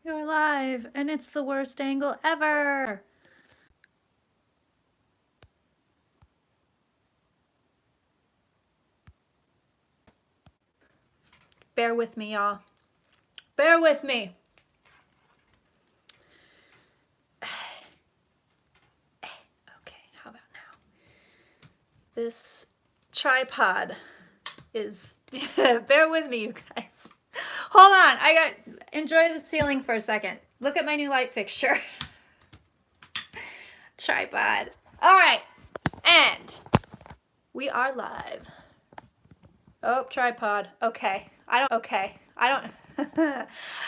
You're live, and it's the worst angle ever. Bear with me, y'all. Bear with me. Okay, how about now? This tripod is... Bear with me, you guys. Hold on. Enjoy the ceiling for a second. Look at my new light fixture. Tripod. All right. And we are live. Oh, tripod. Okay. I don't...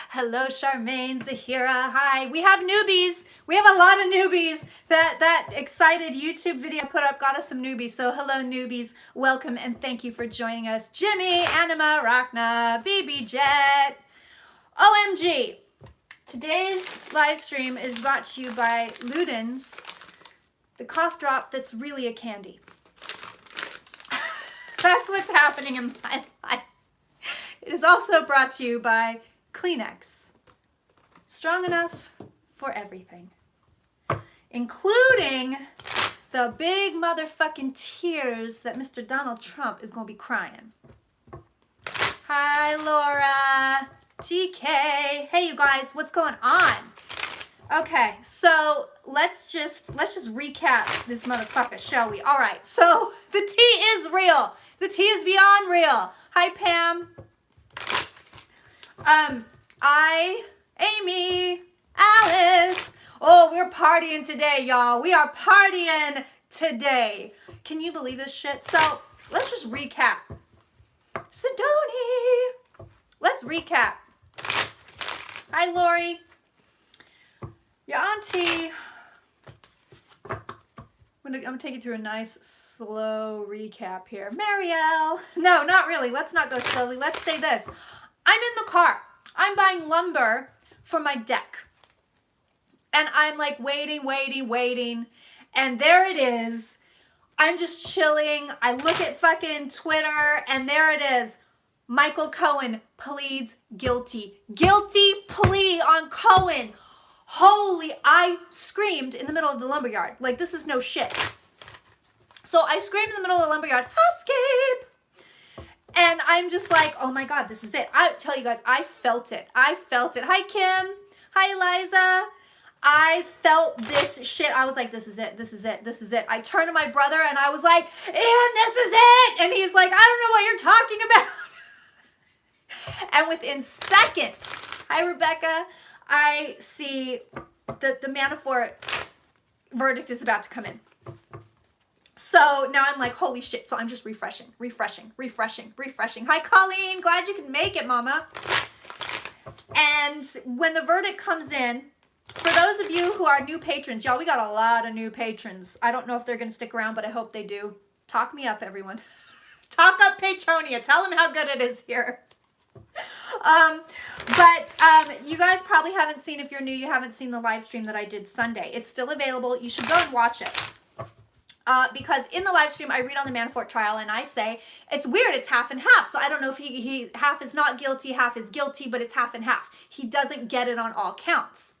Hello, Charmaine, Zahira. Hi. We have newbies. We have a lot of newbies. That excited YouTube video I put up got us some newbies. So hello, newbies. Welcome and thank you for joining us. Jimmy, Anima, Rachna, BB Jet. OMG. Today's live stream is brought to you by Luden's, the cough drop that's really a candy. That's what's happening in my life. It is also brought to you by Kleenex. Strong enough for everything. Including the big motherfucking tears that Mr. Donald Trump is going to be crying. Hi, Laura. TK. Hey, you guys. What's going on? Okay, so let's just recap this motherfucker, shall we? All right, so the tea is real. The tea is beyond real. Hi, Pam. Amy, Alice. Oh, we're partying today, y'all. We are partying today. Can you believe this shit? So let's just recap. Sidoni. Let's recap. Hi, Lori. Your auntie. I'm gonna take you through a nice slow recap here. Marielle. No, not really. Let's not go slowly. Let's say this. I'm in the car. I'm buying lumber for my deck. And I'm like waiting. And there it is. I'm just chilling. I look at fucking Twitter and there it is. Michael Cohen pleads guilty. Guilty plea on Cohen. Holy, I screamed in the middle of the lumberyard. Like, this is no shit. So I screamed in the middle of the lumberyard, escape! And I'm just like, oh my God, this is it. I tell you guys, I felt it. I felt it. Hi, Kim. Hi, Eliza. I felt this shit. I was like, this is it. This is it. This is it. I turned to my brother and I was like, and this is it. And he's like, I don't know what you're talking about. And within seconds, hi, Rebecca, I see the Manafort verdict is about to come in. So now I'm like, holy shit. So I'm just refreshing. Hi, Colleen. Glad you could make it, mama. And when the verdict comes in, for those of you who are new patrons, y'all, we got a lot of new patrons. I don't know if they're going to stick around, but I hope they do. Talk me up, everyone. Talk up Patronia. Tell them how good it is here. You guys probably haven't seen, if you're new, you haven't seen the live stream that I did Sunday. It's still available. You should go and watch it. Because in the live stream, I read on the Manafort trial and I say, it's weird, it's half and half. So I don't know if he half is not guilty, half is guilty, but it's half and half. He doesn't get it on all counts.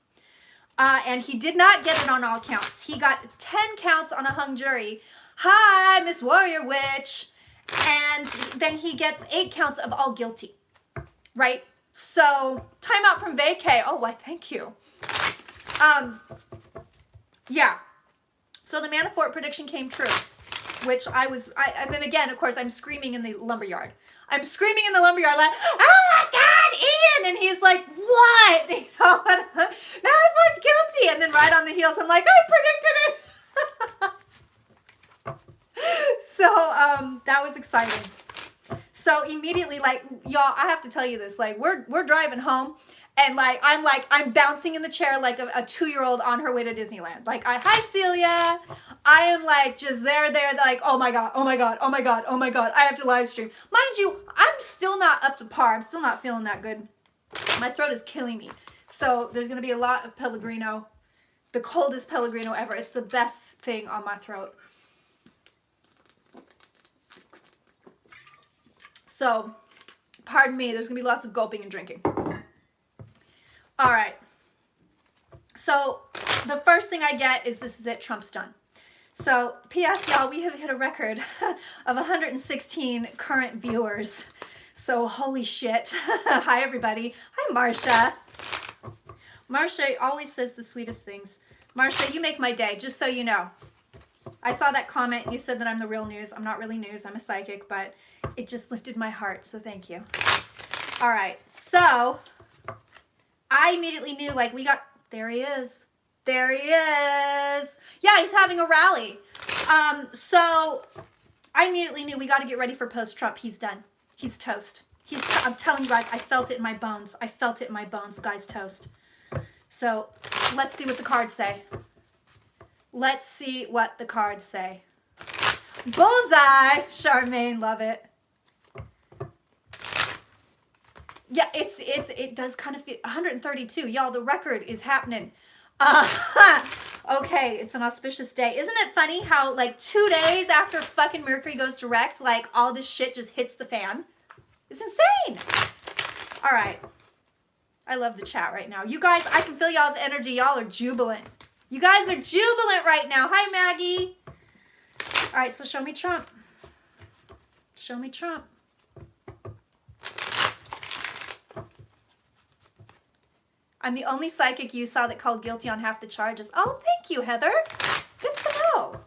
And he did not get it on all counts. He got 10 counts on a hung jury. Hi, Miss Warrior Witch. And then he gets 8 counts of all guilty. Right? So, time out from vacay. Oh, why, thank you. Yeah. So the Manafort prediction came true, which and then again, of course, I'm screaming in the lumberyard. I'm screaming in the lumberyard like, oh my God, Ian! And he's like, what? You know, Manafort's guilty. And then right on the heels, I'm like, I predicted it. So, that was exciting. So immediately, like, y'all, I have to tell you this, like, we're driving home and I'm bouncing in the chair like a 2-year-old on her way to Disneyland. Like, hi, Celia. I am like just there, like, oh my God. I have to live stream. Mind you, I'm still not up to par. I'm still not feeling that good. My throat is killing me. So there's going to be a lot of Pellegrino, the coldest Pellegrino ever. It's the best thing on my throat. So, pardon me, there's going to be lots of gulping and drinking. All right. So the first thing I get is this is it, Trump's done. So P.S. y'all, we have hit a record of 116 current viewers. So holy shit. Hi everybody. Hi Marsha. Marsha always says the sweetest things. Marsha, you make my day, just so you know. I saw that comment. You said that I'm the real news. I'm not really news. I'm a psychic, but it just lifted my heart, so thank you. All right, so I immediately knew, like, there he is. There he is. Yeah, he's having a rally. So I immediately knew we got to get ready for post-Trump. He's done. He's toast. I'm telling you guys, I felt it in my bones. I felt it in my bones. Guy's toast. So let's see what the cards say. Let's see what the cards say. Bullseye! Charmaine, love it. Yeah, it does kind of feel 132. Y'all, the record is happening. Okay, it's an auspicious day. Isn't it funny how, like, 2 days after fucking Mercury goes direct, like, all this shit just hits the fan? It's insane. All right. I love the chat right now. You guys, I can feel y'all's energy. Y'all are jubilant. You guys are jubilant right now. Hi, Maggie. All right, so show me Trump. Show me Trump. I'm the only psychic you saw that called guilty on half the charges. Oh, thank you, Heather. Good to know.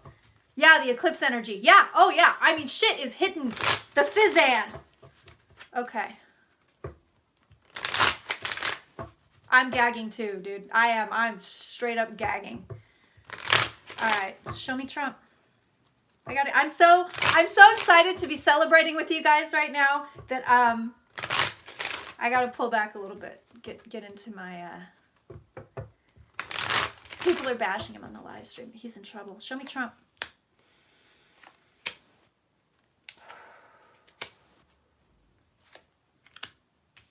Yeah, the eclipse energy. Yeah, oh yeah. I mean, shit is hitting the fizzan. Okay. I'm gagging too, dude. I'm straight up gagging. All right, show me Trump. I got it. I'm so excited to be celebrating with you guys right now that I got to pull back a little bit. Get into my people are bashing him on the live stream. He's in trouble. Show me Trump.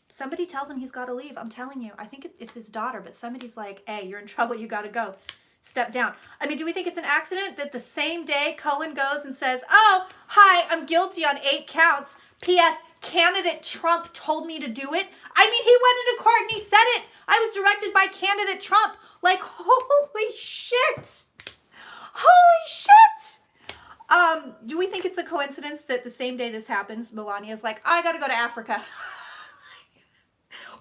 Somebody tells him he's got to leave. I'm telling you. I think it's his daughter, but somebody's like, hey, you're in trouble. You got to go. Step down. I mean, do we think it's an accident that the same day Cohen goes and says, oh, hi, I'm guilty on 8 counts. P.S. Candidate Trump told me to do it. I mean, he went into court and he said it. I was directed by candidate Trump. Like, holy shit. Holy shit. Do we think it's a coincidence that the same day this happens, Melania's like, I got to go to Africa.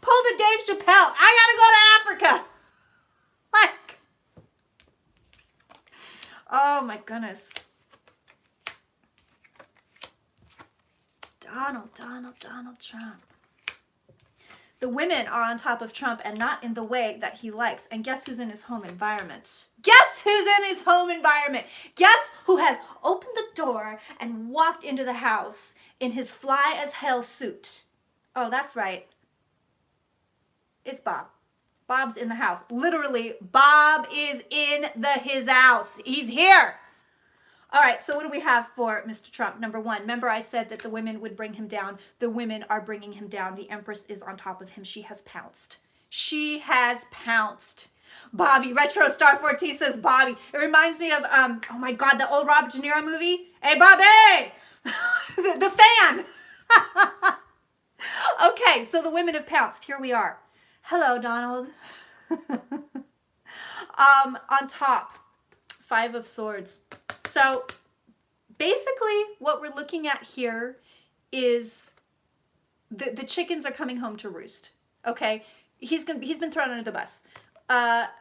Pull the Dave Chappelle. I got to go to Africa. Like, oh my goodness. Donald Trump. The women are on top of Trump and not in the way that he likes. And guess who's in his home environment? Guess who's in his home environment? Guess who has opened the door and walked into the house in his fly as hell suit? Oh, that's right. It's Bob. Bob's in the house. Literally, Bob is in his house. He's here. All right, so what do we have for Mr. Trump? Number one, remember I said that the women would bring him down. The women are bringing him down. The Empress is on top of him. She has pounced. She has pounced. Bobby, Retro Star 14 says Bobby. It reminds me of, oh my God, the old Robert De Niro movie. Hey, Bobby! the fan. Okay, so the women have pounced. Here we are. Hello, Donald. On top, 5 of Swords. So basically what we're looking at here is the chickens are coming home to roost. Okay, he's been thrown under the bus.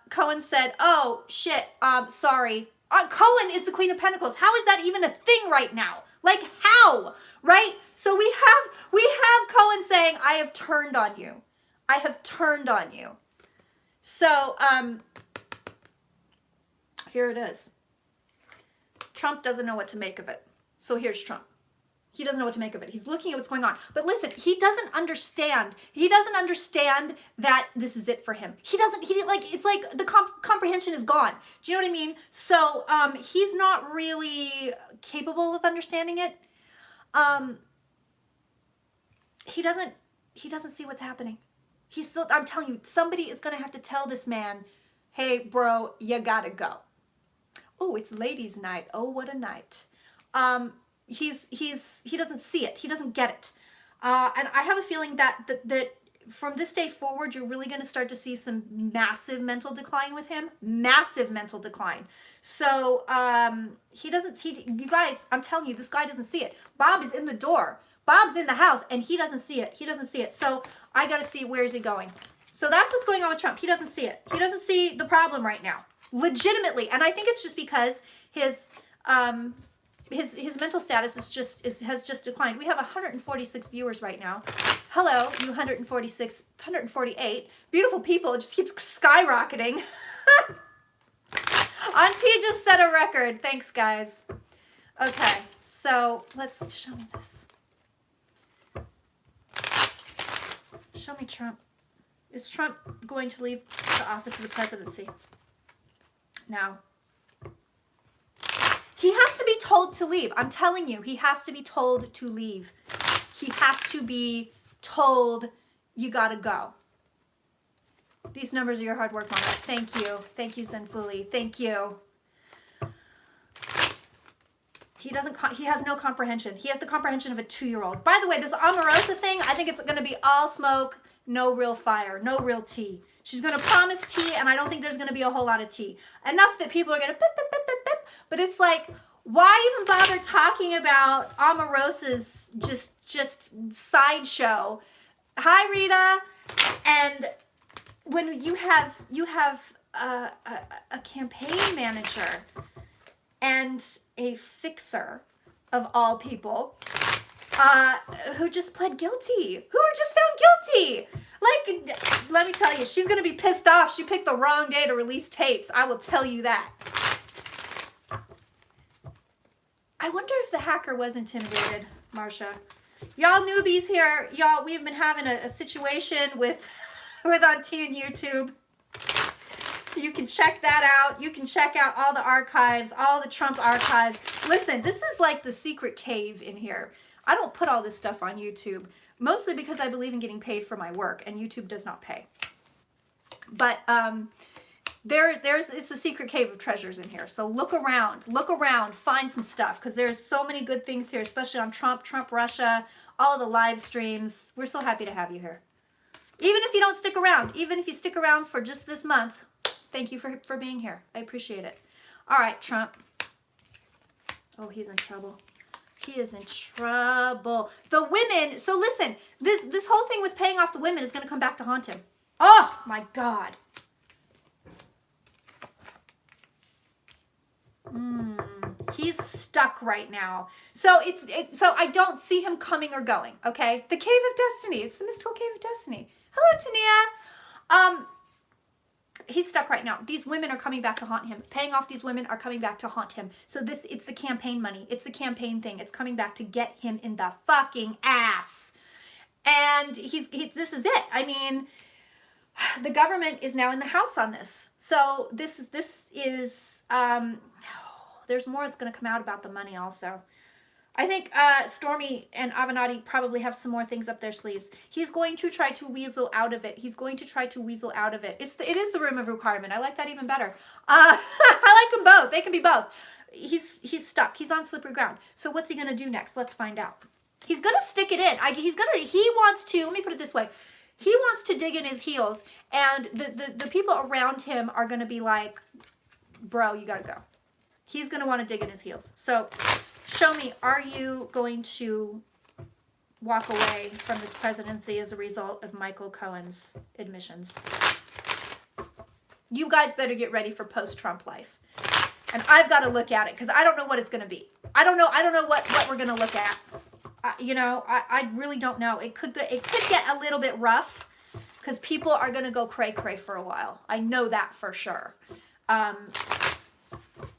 Cohen said, oh shit, sorry. Cohen is the Queen of Pentacles. How is that even a thing right now? Like, how? Right? So we have Cohen saying, I have turned on you. I have turned on you. So here it is. Trump doesn't know what to make of it. So here's Trump. He doesn't know what to make of it. He's looking at what's going on. But listen, he doesn't understand. He doesn't understand that this is it for him. It's like the comprehension is gone. Do you know what I mean? So he's not really capable of understanding it. He doesn't see what's happening. I'm telling you, somebody is going to have to tell this man, hey, bro, you gotta go. Oh, it's ladies' night. Oh, what a night. He doesn't see it. He doesn't get it. And I have a feeling that from this day forward, you're really going to start to see some massive mental decline with him. Massive mental decline. So you guys, I'm telling you, this guy doesn't see it. Bob is in the door. Bob's in the house, and he doesn't see it. He doesn't see it. So I got to see, where is he going? So that's what's going on with Trump. He doesn't see it. He doesn't see the problem right now. Legitimately. And I think it's just because his mental status has just declined. We have 146 viewers right now. Hello, you 146, 148. Beautiful people. It just keeps skyrocketing. Auntie just set a record. Thanks, guys. Okay, so let's show me this. Show me Trump. Is Trump going to leave the office of the presidency? No. He has to be told to leave. I'm telling you, he has to be told to leave. He has to be told, you gotta go. These numbers are your hard work, Mama. Thank you. Thank you, Zenfuli. Thank you. He has no comprehension. He has the comprehension of a 2-year-old. By the way, this Omarosa thing, I think it's going to be all smoke, no real fire, no real tea. She's going to promise tea, and I don't think there's going to be a whole lot of tea. Enough that people are going to bip, bip, bip, bip, bip. But it's like, why even bother talking about Omarosa's just sideshow? Hi, Rita. And when you have a campaign manager and a fixer of all people who just pled guilty, who were just found guilty. Like, let me tell you, she's going to be pissed off. She picked the wrong day to release tapes. I will tell you that. I wonder if the hacker was intimidated, Marsha. Y'all newbies here, y'all, we've been having a situation with Auntie on YouTube. So you can check that out. You can check out all the archives, all the Trump archives. Listen, this is like the secret cave in here. I don't put all this stuff on YouTube, mostly because I believe in getting paid for my work, and YouTube does not pay. But it's a secret cave of treasures in here. So look around, find some stuff, because there's so many good things here, especially on Trump Russia, all the live streams. We're so happy to have you here. Even if you don't stick around, even if you stick around for just this month, thank you for being here. I appreciate it. All right, Trump. Oh, he's in trouble. He is in trouble. The women, so listen, this whole thing with paying off the women is going to come back to haunt him. Oh, my God. He's stuck right now. So so I don't see him coming or going, okay? The Cave of Destiny. It's the mystical Cave of Destiny. Hello, Tania. He's stuck right now. These women are coming back to haunt him. Paying off these women are coming back to haunt him. So it's the campaign money. It's the campaign thing. It's coming back to get him in the fucking ass. And this is it. I mean, the government is now in the house on this. So this is there's more that's going to come out about the money also. I think Stormy and Avenatti probably have some more things up their sleeves. He's going to try to weasel out of it. It is the room of requirement. I like that even better. I like them both. They can be both. He's stuck. He's on slippery ground. So what's he going to do next? Let's find out. He's going to stick it in. Let me put it this way. He wants to dig in his heels, and the people around him are going to be like, bro, you got to go. He's going to want to dig in his heels. So show me, are you going to walk away from this presidency as a result of Michael Cohen's admissions? You guys better get ready for post-Trump life. And I've got to look at it because I don't know what it's going to be. I don't know what we're going to look at. I really don't know. It could get a little bit rough because people are going to go cray-cray for a while. I know that for sure.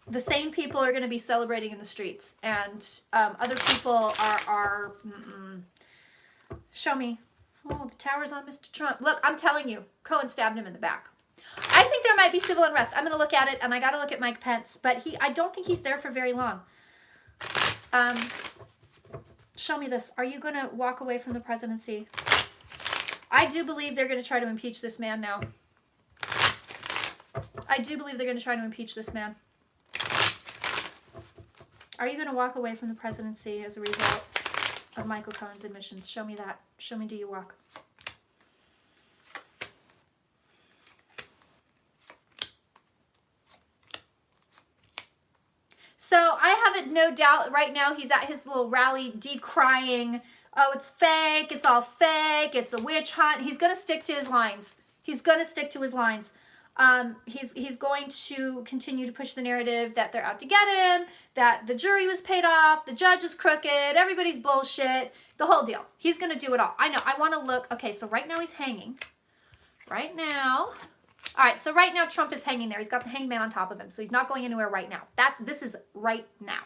The same people are going to be celebrating in the streets, and other people are show me. Oh, the tower's on Mr. Trump. Look, I'm telling you, Cohen stabbed him in the back. I think there might be civil unrest. I'm going to look at it, and I got to look at Mike Pence, but I don't think he's there for very long. Show me this. Are you going to walk away from the presidency? I do believe they're going to try to impeach this man now. I do believe they're going to try to impeach this man. Are you going to walk away from the presidency as a result of Michael Cohen's admissions? Show me that. Show me, do you walk? no doubt right now he's at his little rally decrying, oh, it's fake, it's all fake, it's a witch hunt. He's going to stick to his lines. He's going to stick to his lines. He's going to continue to push the narrative that they're out to get him, that the jury was paid off, the judge is crooked, everybody's bullshit, the whole deal. He's going to do it all. I know. I want to look. Okay, so right now he's hanging. Right now. All right, so right now Trump is hanging there. He's got the hangman on top of him, so he's not going anywhere right now. This is right now.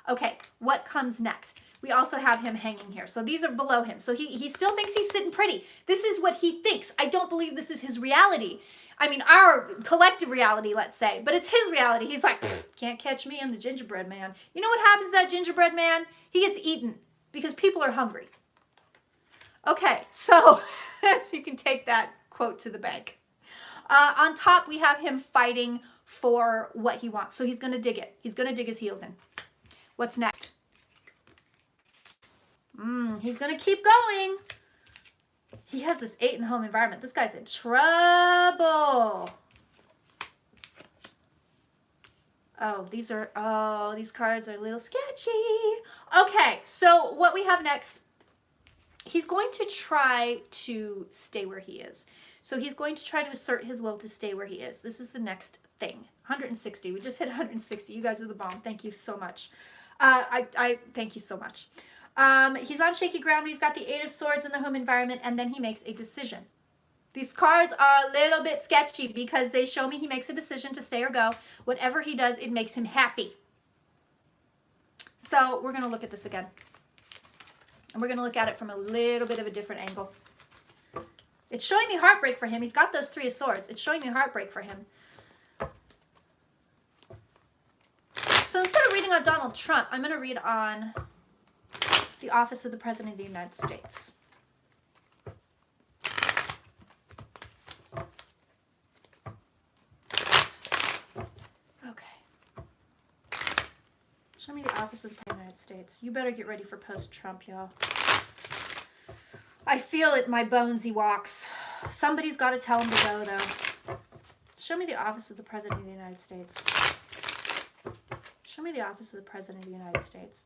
Okay, what comes next? We also have him hanging here. So these are below him. So he still thinks he's sitting pretty. This is what he thinks. I don't believe this is his reality. I mean, our collective reality, let's say. But it's his reality. He's like, can't catch me. I'm the gingerbread man. You know what happens to that gingerbread man? He gets eaten because people are hungry. Okay, so you can take that quote to the bank. On top, we have him fighting for what he wants. So he's going to dig it. He's going to dig his heels in. What's next? He's going to keep going. He has this 8 in the home environment. This guy's in trouble. Oh, these cards are a little sketchy. Okay, so what we have next, he's going to try to stay where he is. So he's going to try to assert his will to stay where he is. This is the next thing. 160. We just hit 160. You guys are the bomb. Thank you so much. I thank you so much. He's on shaky ground. We've got the 8 of Swords in the home environment, and then he makes a decision. These cards are a little bit sketchy because they show me he makes a decision to stay or go. Whatever he does, it makes him happy. So we're going to look at this again. And we're going to look at it from a little bit of a different angle. It's showing me heartbreak for him. He's got those 3 of Swords. It's showing me heartbreak for him. So instead of reading on Donald Trump, I'm going to read on the office of the President of the United States. Okay. Show me the office of the President of the United States. You better get ready for post-Trump, y'all. I feel it in my bones he walks. Somebody's got to tell him to go, though. Show me the office of the President of the United States. Show me the office of the President of the United States.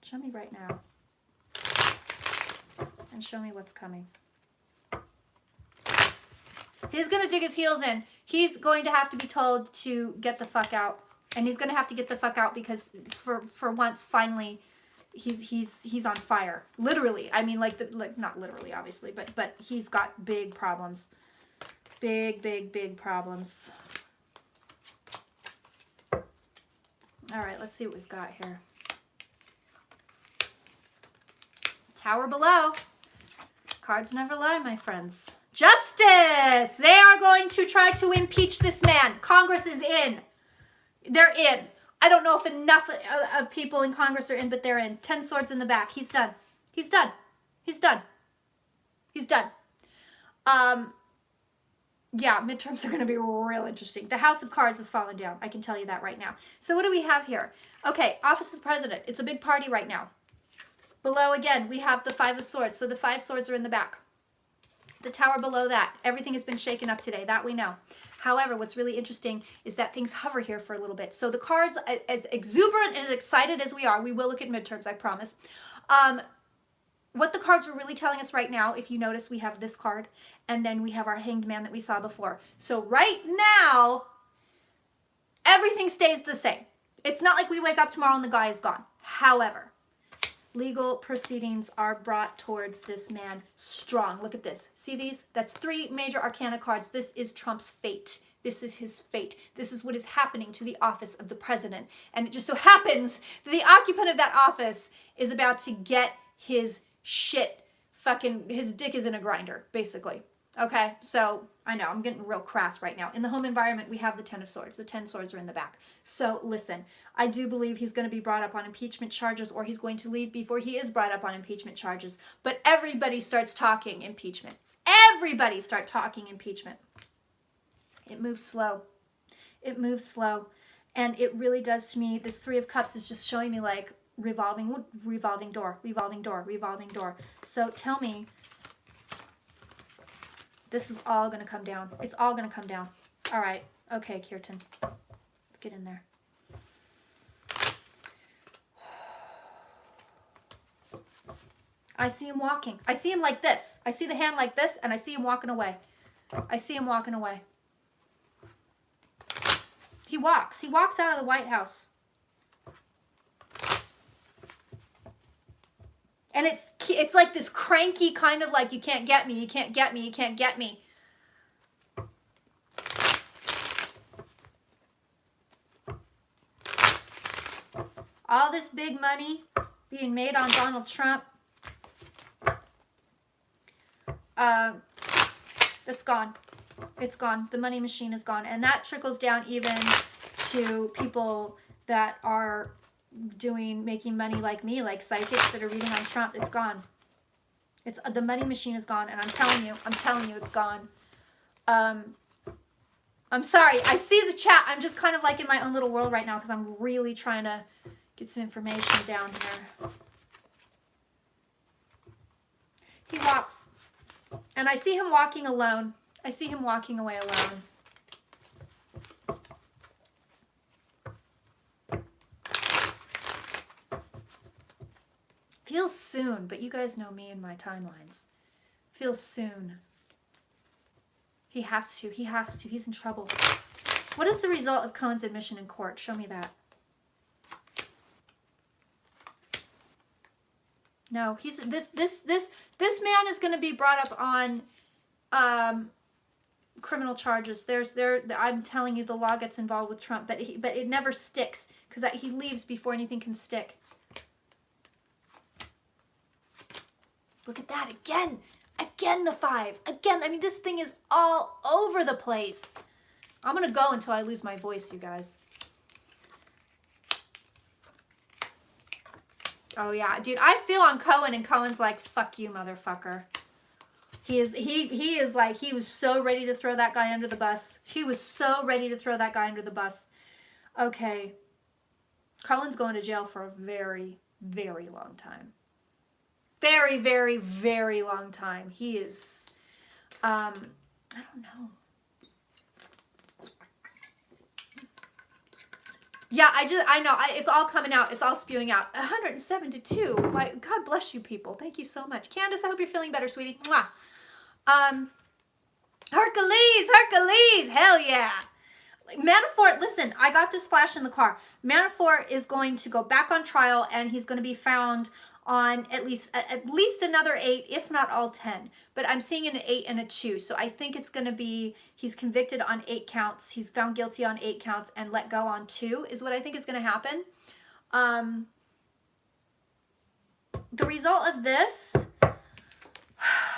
Show me right now. And show me what's coming. He's going to dig his heels in. He's going to have to be told to get the fuck out. And he's going to have to get the fuck out because for once, finally, he's on fire. Literally. I mean, like not literally, obviously, but he's got big problems. Big problems. All right, let's see what we've got here. Tower below. Cards never lie, my friends. Justice! They are going to try to impeach this man. Congress is in. They're in. I don't know if enough of people in Congress are in, but they're in. 10 swords in the back. He's done. He's done. He's done. He's done. Yeah, midterms are going to be real interesting. The House of Cards has fallen down. I can tell you that right now. So what do we have here? Okay, Office of the President. It's a big party right now. Below, again, we have the 5 of Swords. So the 5 swords are in the back. The tower below that. Everything has been shaken up today. That we know. However, what's really interesting is that things hover here for a little bit. So the cards, as exuberant and as excited as we are, we will look at midterms, I promise. What the cards are really telling us right now, if you notice, we have this card, and then we have our Hanged Man that we saw before. So right now, everything stays the same. It's not like we wake up tomorrow and the guy is gone. However, legal proceedings are brought towards this man strong. Look at this. See these? That's 3 major arcana cards. This is Trump's fate. This is his fate. This is what is happening to the office of the president. And it just so happens that the occupant of that office is about to get his shit his dick is in a grinder, basically. Okay, so I know I'm getting real crass right now. In the home environment, we have the 10 of Swords. The 10 swords are in the back. So listen, I do believe he's going to be brought up on impeachment charges, or he's going to leave before he is brought up on impeachment charges. But everybody starts talking impeachment. Everybody start talking impeachment. It moves slow. It moves slow. And it really does to me, this 3 of Cups is just showing me like revolving door, revolving door, revolving door. So tell me, this is all going to come down. It's all going to come down. All right. Okay, Kirtan. get in there. I see him walking. I see him like this. I see the hand like this, and I see him walking away. I see him walking away. He walks. He walks out of the White House. And it's like this cranky kind of like, you can't get me, you can't get me, you can't get me. All this big money being made on Donald Trump. It's gone. It's gone. The money machine is gone. And that trickles down even to people that are making money like me, like psychics that are reading on Trump. It's gone. The money machine is gone. And I'm telling you, it's gone. I'm sorry. I see the chat. I'm just kind of like in my own little world right now because I'm really trying to get some information down here. He walks. And I see him walking alone. I see him walking away alone. Feels soon, but you guys know me and my timelines. Feels soon. He has to. He has to. He's in trouble. What is the result of Cohen's admission in court? Show me that. No, he's this man is going to be brought up on criminal charges. I'm telling you, the law gets involved with Trump, but it never sticks because he leaves before anything can stick. Look at that again. Again the 5. Again, I mean, this thing is all over the place. I'm going to go until I lose my voice, you guys. Oh yeah, dude, I feel on Cohen, and Cohen's like, fuck you, motherfucker. He is like, he was so ready to throw that guy under the bus. He was so ready to throw that guy under the bus. Okay. Cohen's going to jail for a very, very long time. Very, very, very long time. He is, I don't know. Yeah, I know. It's all coming out. It's all spewing out. 172. Why, God bless you people. Thank you so much. Candace, I hope you're feeling better, sweetie. Mwah. Hercules. Hell yeah. Manafort, listen, I got this flash in the car. Manafort is going to go back on trial, and he's going to be found on at least another 8, if not all 10. But I'm seeing an 8 and a 2. So I think it's going to be, he's convicted on 8 counts. He's found guilty on 8 counts and let go on 2 is what I think is going to happen. The result of this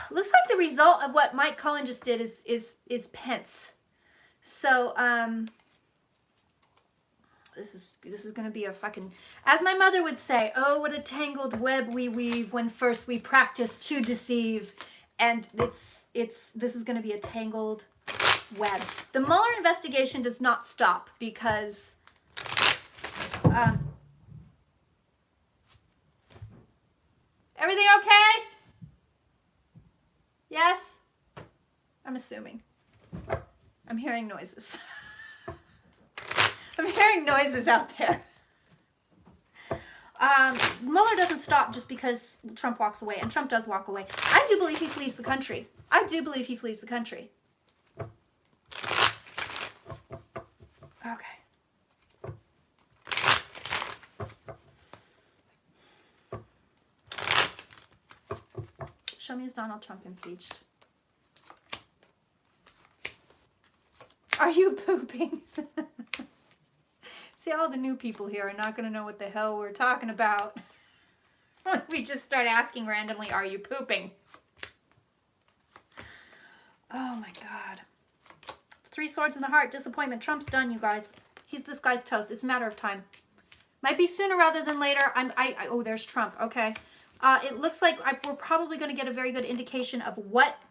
looks like the result of what Mike Cohen just did is Pence. So, this is going to be a fucking, as my mother would say, oh, what a tangled web we weave when first we practice to deceive. And this is going to be a tangled web. The Mueller investigation does not stop because, everything okay? Yes? I'm assuming. I'm hearing noises. I'm hearing noises out there. Mueller doesn't stop just because Trump walks away, and Trump does walk away. I do believe he flees the country. I do believe he flees the country. Okay. Show me, is Donald Trump impeached? Are you pooping? See, all the new people here are not going to know what the hell we're talking about. We just start asking randomly, are you pooping? Oh my God. 3 swords in the heart, disappointment. Trump's done, you guys. This guy's toast. It's a matter of time. Might be sooner rather than later. Oh, there's Trump. Okay. It looks like we're probably going to get a very good indication of when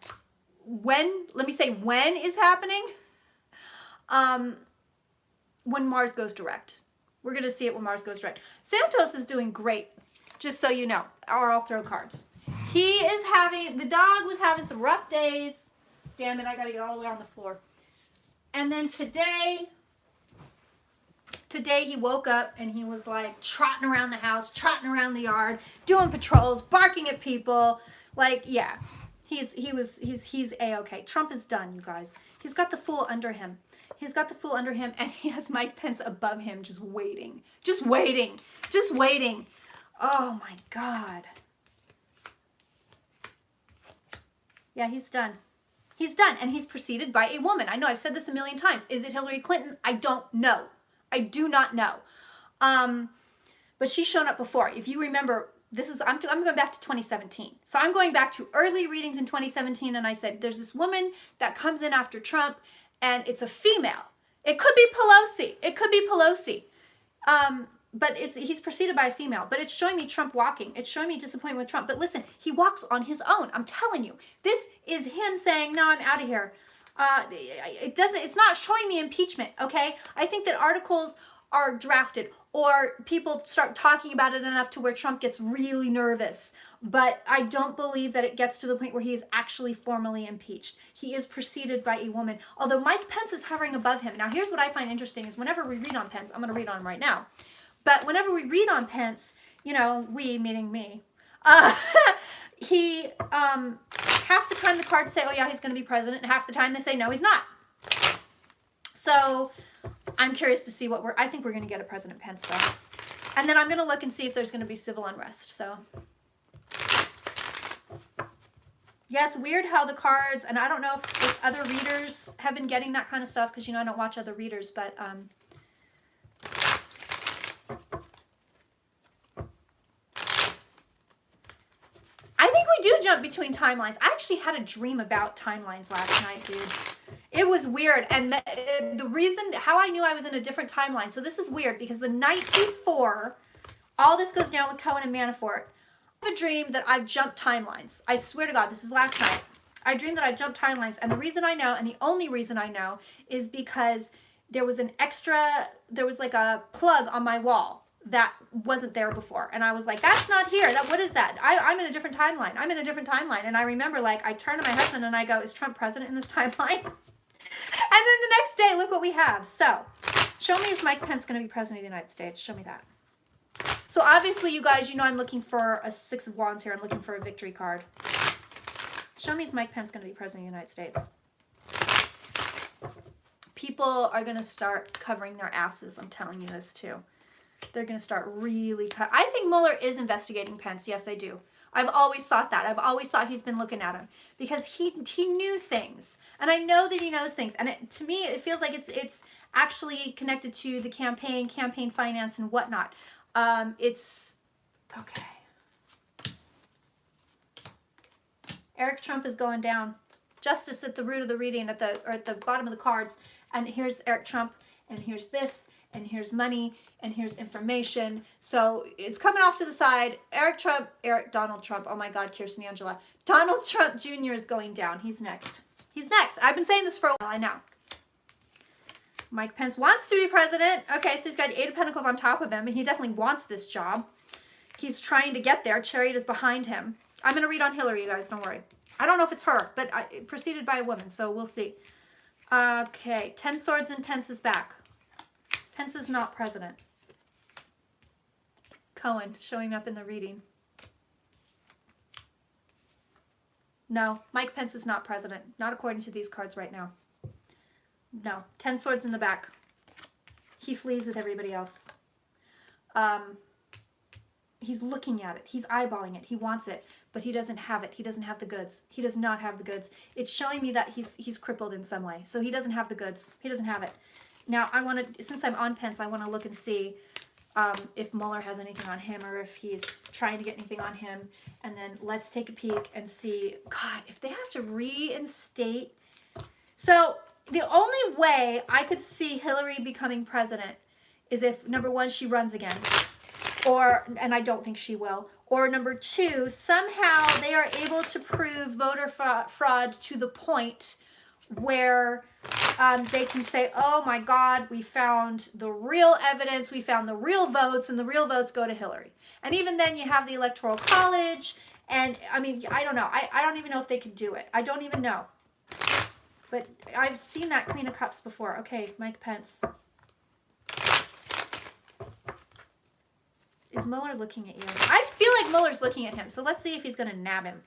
is happening. When Mars goes direct. We're going to see it when Mars goes direct. Santos is doing great, just so you know, or I'll throw cards. The dog was having some rough days. Damn it, I got to get all the way on the floor. And then today, today he woke up and he was like trotting around the house, trotting around the yard, doing patrols, barking at people. Like, yeah, he's A-okay. Trump is done, you guys. He's got the fool under him. He's got the fool under him, and he has Mike Pence above him, just waiting, just waiting, just waiting. Oh my God. Yeah, he's done. He's done, and he's preceded by a woman. I know I've said this a million times. Is it Hillary Clinton? I don't know. I do not know. But she's shown up before. If you remember, I'm going back to 2017. So I'm going back to early readings in 2017, and I said, there's this woman that comes in after Trump, and it's a female. It could be Pelosi. It could be Pelosi. But he's preceded by a female. But it's showing me Trump walking. It's showing me disappointment with Trump. But listen, he walks on his own. I'm telling you. This is him saying, no, I'm out of here. It's not showing me impeachment, okay? I think that articles are drafted or people start talking about it enough to where Trump gets really nervous. But I don't believe that it gets to the point where he is actually formally impeached. He is preceded by a woman. Although Mike Pence is hovering above him. Now, here's what I find interesting is whenever we read on Pence, I'm going to read on him right now. But whenever we read on Pence, you know, we, meaning me, he, half the time the cards say, oh yeah, he's going to be president, and half the time they say, no, he's not. So I'm curious to see I think we're going to get a President Pence though. And then I'm going to look and see if there's going to be civil unrest. So yeah, it's weird how the cards, and I don't know if other readers have been getting that kind of stuff because, you know, I don't watch other readers, but, we do jump between timelines. I actually had a dream about timelines last night, dude. It was weird. And the reason, how I knew I was in a different timeline. So this is weird because the night before all this goes down with Cohen and Manafort, I have a dream that I've jumped timelines. I swear to God, this is last night. I dreamed that I jumped timelines. And the reason I know, and the only reason I know, is because there was like a plug on my wall that wasn't there before. And I was like, that's not here. What is that? I'm in a different timeline. I'm in a different timeline. And I remember, like, I turned to my husband and I go, is Trump president in this timeline? And then the next day, look what we have. So, show me, is Mike Pence going to be president of the United States? Show me that. So, obviously, you guys, you know I'm looking for a Six of Wands here. I'm looking for a victory card. Show me, is Mike Pence going to be president of the United States? People are going to start covering their asses. I'm telling you this, too. They're going to start really I think Mueller is investigating Pence. Yes, I do. I've always thought that. I've always thought he's been looking at him because he knew things. And I know that he knows things. And to me, it feels like it's actually connected to the campaign finance and whatnot. It's okay. Eric Trump is going down. Justice at the root of the reading, at the bottom of the cards. And here's Eric Trump, and here's this, and here's money, and here's information. So it's coming off to the side. Donald Trump. Oh my God, Kirsten Angela. Donald Trump Jr. is going down. He's next. He's next. I've been saying this for a while, I know. Mike Pence wants to be president. Okay, so he's got 8 of Pentacles on top of him, and he definitely wants this job. He's trying to get there. Chariot is behind him. I'm going to read on Hillary, you guys. Don't worry. I don't know if it's her, but preceded by a woman, so we'll see. Okay, 10 Swords and Pence is back. Pence is not president. Cohen showing up in the reading. No, Mike Pence is not president. Not according to these cards right now. No, 10 Swords in the back. He flees with everybody else. He's looking at it. He's eyeballing it. He wants it, but he doesn't have it. He doesn't have the goods. He does not have the goods. It's showing me that he's crippled in some way. So he doesn't have the goods. He doesn't have it. Now, since I'm on Pence, I want to look and see if Mueller has anything on him or if he's trying to get anything on him. And then let's take a peek and see, God, if they have to reinstate. So the only way I could see Hillary becoming president is if, number one, she runs again. And I don't think she will. Or number 2, somehow they are able to prove voter fraud to the point where they can say, oh my God, we found the real evidence, we found the real votes, and the real votes go to Hillary. And even then you have the Electoral College, and I mean, I don't know. I don't even know if they could do it. I don't even know. But I've seen that Queen of Cups before. Okay, Mike Pence. Is Mueller looking at you? I feel like Mueller's looking at him. So let's see if he's going to nab him.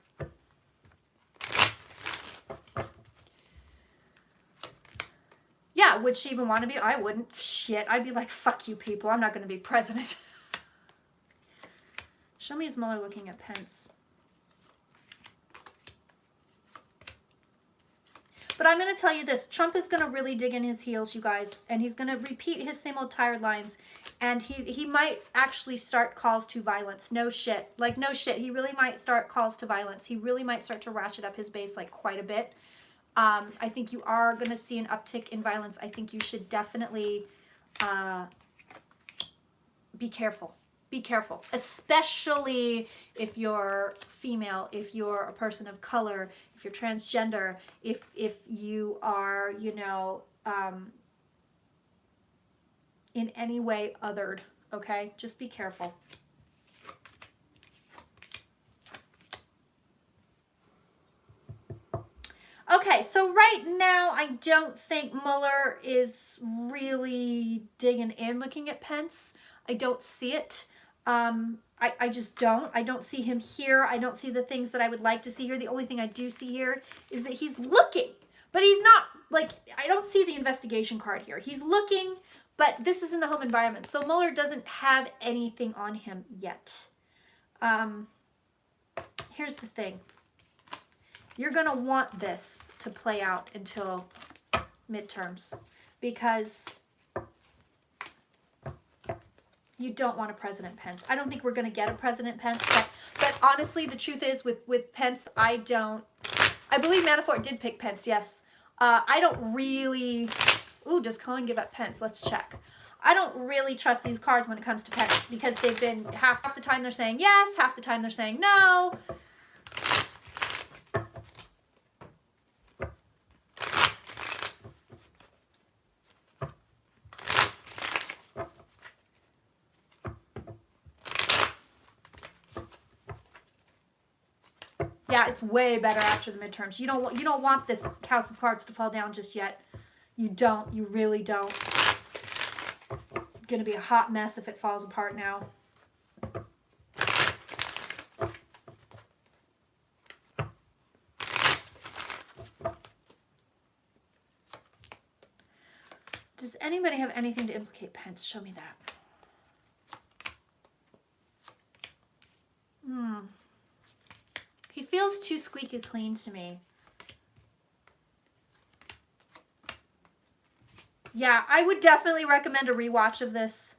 Yeah, would she even want to be? I wouldn't. Shit, I'd be like, fuck you people. I'm not going to be president. Show me is Mueller looking at Pence. But I'm going to tell you this. Trump is going to really dig in his heels, you guys. And he's going to repeat his same old tired lines. And he might actually start calls to violence. No shit. Like, no shit. He really might start calls to violence. He really might start to ratchet up his base, like, quite a bit. I think you are going to see an uptick in violence. I think you should definitely be careful. Be careful, especially if you're female, if you're a person of color, if you're transgender, if you are, you know, in any way othered, okay? Just be careful. Okay, so right now, I don't think Mueller is really digging in looking at Pence. I don't see it. I just don't. I don't see him here. I don't see the things that I would like to see here. The only thing I do see here is that he's looking, but he's not, like, I don't see the investigation card here. He's looking, but this is in the home environment. So Mueller doesn't have anything on him yet. Here's the thing. You're going to want this to play out until midterms because you don't want a President Pence. I don't think we're going to get a President Pence, but honestly, the truth is with Pence, I believe Manafort did pick Pence, yes. I don't really, does Cohen give up Pence? Let's check. I don't really trust these cards when it comes to Pence because they've been, half the time they're saying yes, half the time they're saying no. Yeah, it's way better after the midterms. You don't want this house of cards to fall down just yet. You don't. You really don't. It's going to be a hot mess if it falls apart now. Does anybody have anything to implicate Pence? Show me that. He feels too squeaky clean to me. Yeah, I would definitely recommend a rewatch of this.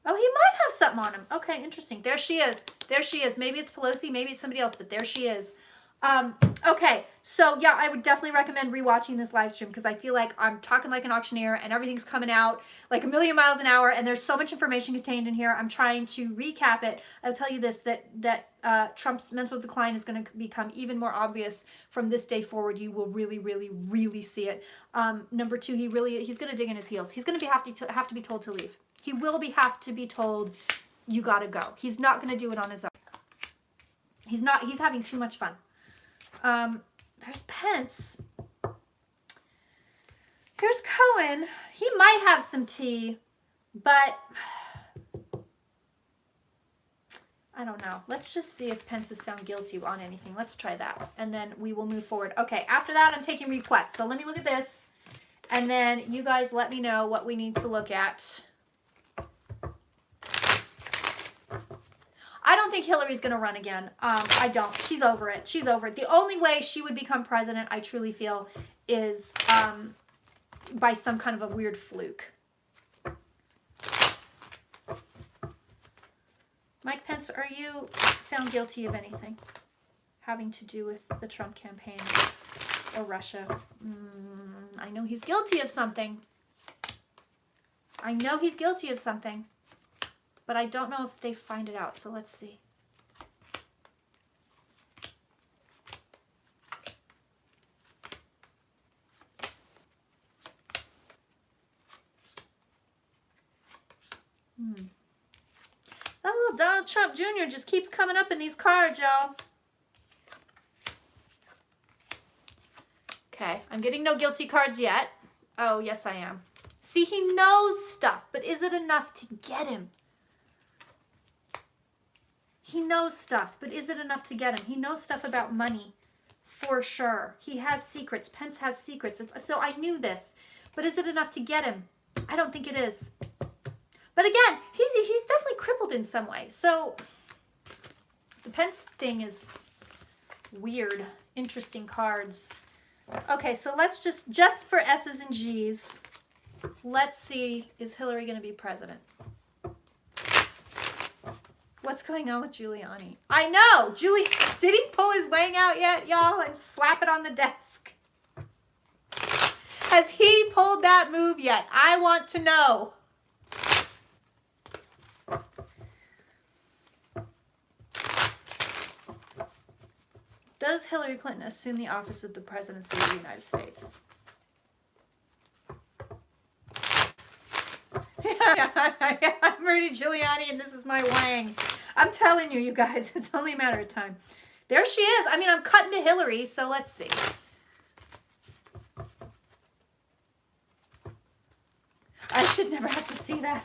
Oh, he might have something on him. Okay, interesting. There she is. There she is. Maybe it's Pelosi, maybe it's somebody else, but there she is. Okay, so yeah, I would definitely recommend rewatching this live stream because I feel like I'm talking like an auctioneer and everything's coming out like a million miles an hour and there's so much information contained in here. I'm trying to recap it. I'll tell you this, that Trump's mental decline is going to become even more obvious from this day forward. You will really, really, really see it. Number two, he's going to dig in his heels. He's going to have to be told to leave. He will have to be told, you got to go. He's not going to do it on his own. He's having too much fun. There's Pence. Here's Cohen. He might have some tea, but I don't know. Let's just see if Pence is found guilty on anything. Let's try that, and then we will move forward. Okay, after that, I'm taking requests. So let me look at this, and then you guys let me know what we need to look at. I don't think Hillary's going to run again. I don't. She's over it. She's over it. The only way she would become president, I truly feel, is by some kind of a weird fluke. Mike Pence, are you found guilty of anything having to do with the Trump campaign or Russia? I know he's guilty of something. I know he's guilty of something. But I don't know if they find it out, so let's see. That little Donald Trump Jr. just keeps coming up in these cards, y'all. Okay, I'm getting no guilty cards yet. Oh, yes, I am. See, he knows stuff, but is it enough to get him? He knows stuff, but is it enough to get him? He knows stuff about money, for sure. He has secrets. Pence has secrets. So I knew this, but is it enough to get him? I don't think it is. But again, he's definitely crippled in some way. So the Pence thing is weird. Interesting cards. Okay, so let's just for S's and G's, let's see, is Hillary going to be president? What's going on with Giuliani? I know! Did he pull his wang out yet, y'all, and slap it on the desk? Has he pulled that move yet? I want to know. Does Hillary Clinton assume the office of the presidency of the United States? I'm Rudy Giuliani and this is my wang. I'm telling you, you guys, it's only a matter of time. There she is. I mean, I'm cutting to Hillary, so let's see. I should never have to see that.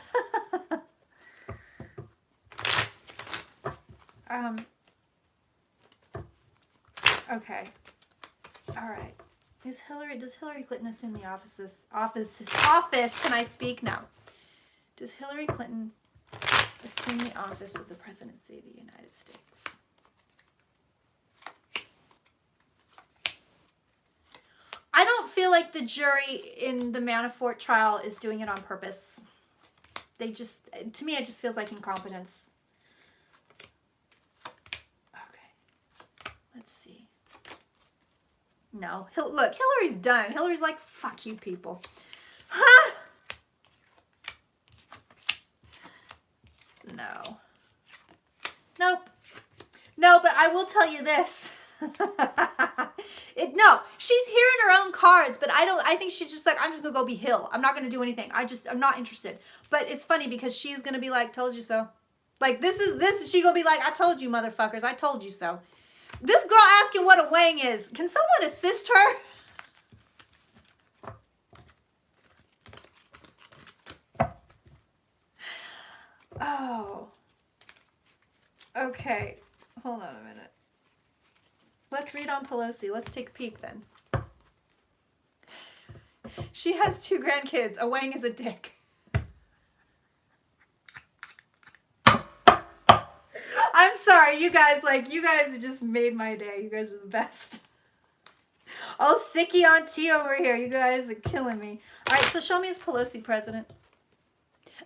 Okay. All right. Does Hillary Clinton assume the office, can I speak now? Does Hillary Clinton assume the office of the presidency of the United States? I don't feel like the jury in the Manafort trial is doing it on purpose. To me, it just feels like incompetence. Okay. Let's see. No. Look, Hillary's done. Hillary's like, fuck you people. Huh? No. Nope. No, but I will tell you this. No, she's here in her own cards, but I think she's just like, I'm just gonna go be Hill. I'm not gonna do anything. I'm not interested. But it's funny because she's gonna be like, told you so. Like this is she gonna be like, I told you motherfuckers, I told you so. This girl asking what a wang is. Can someone assist her? Oh. Okay. Hold on a minute. Let's read on Pelosi. Let's take a peek then. She has 2 grandkids. A wang is a dick. I'm sorry, you guys just made my day. You guys are the best. Oh, sicky on tea over here. You guys are killing me. All right, so show me as Pelosi president.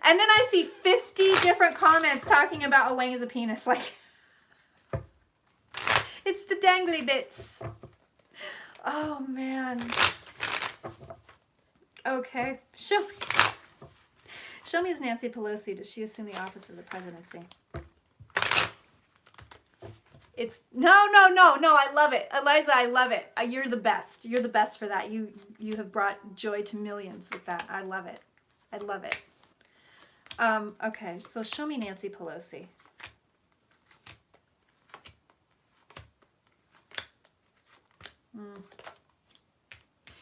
And then I see 50 different comments talking about a wang as a penis. Like, it's the dangly bits. Oh, man. Okay. Show me as Nancy Pelosi. Does she assume the office of the presidency? It's no. I love it, Eliza. I love it. You're the best. You're the best for that. You have brought joy to millions with that. I love it. I love it. Okay, so show me Nancy Pelosi.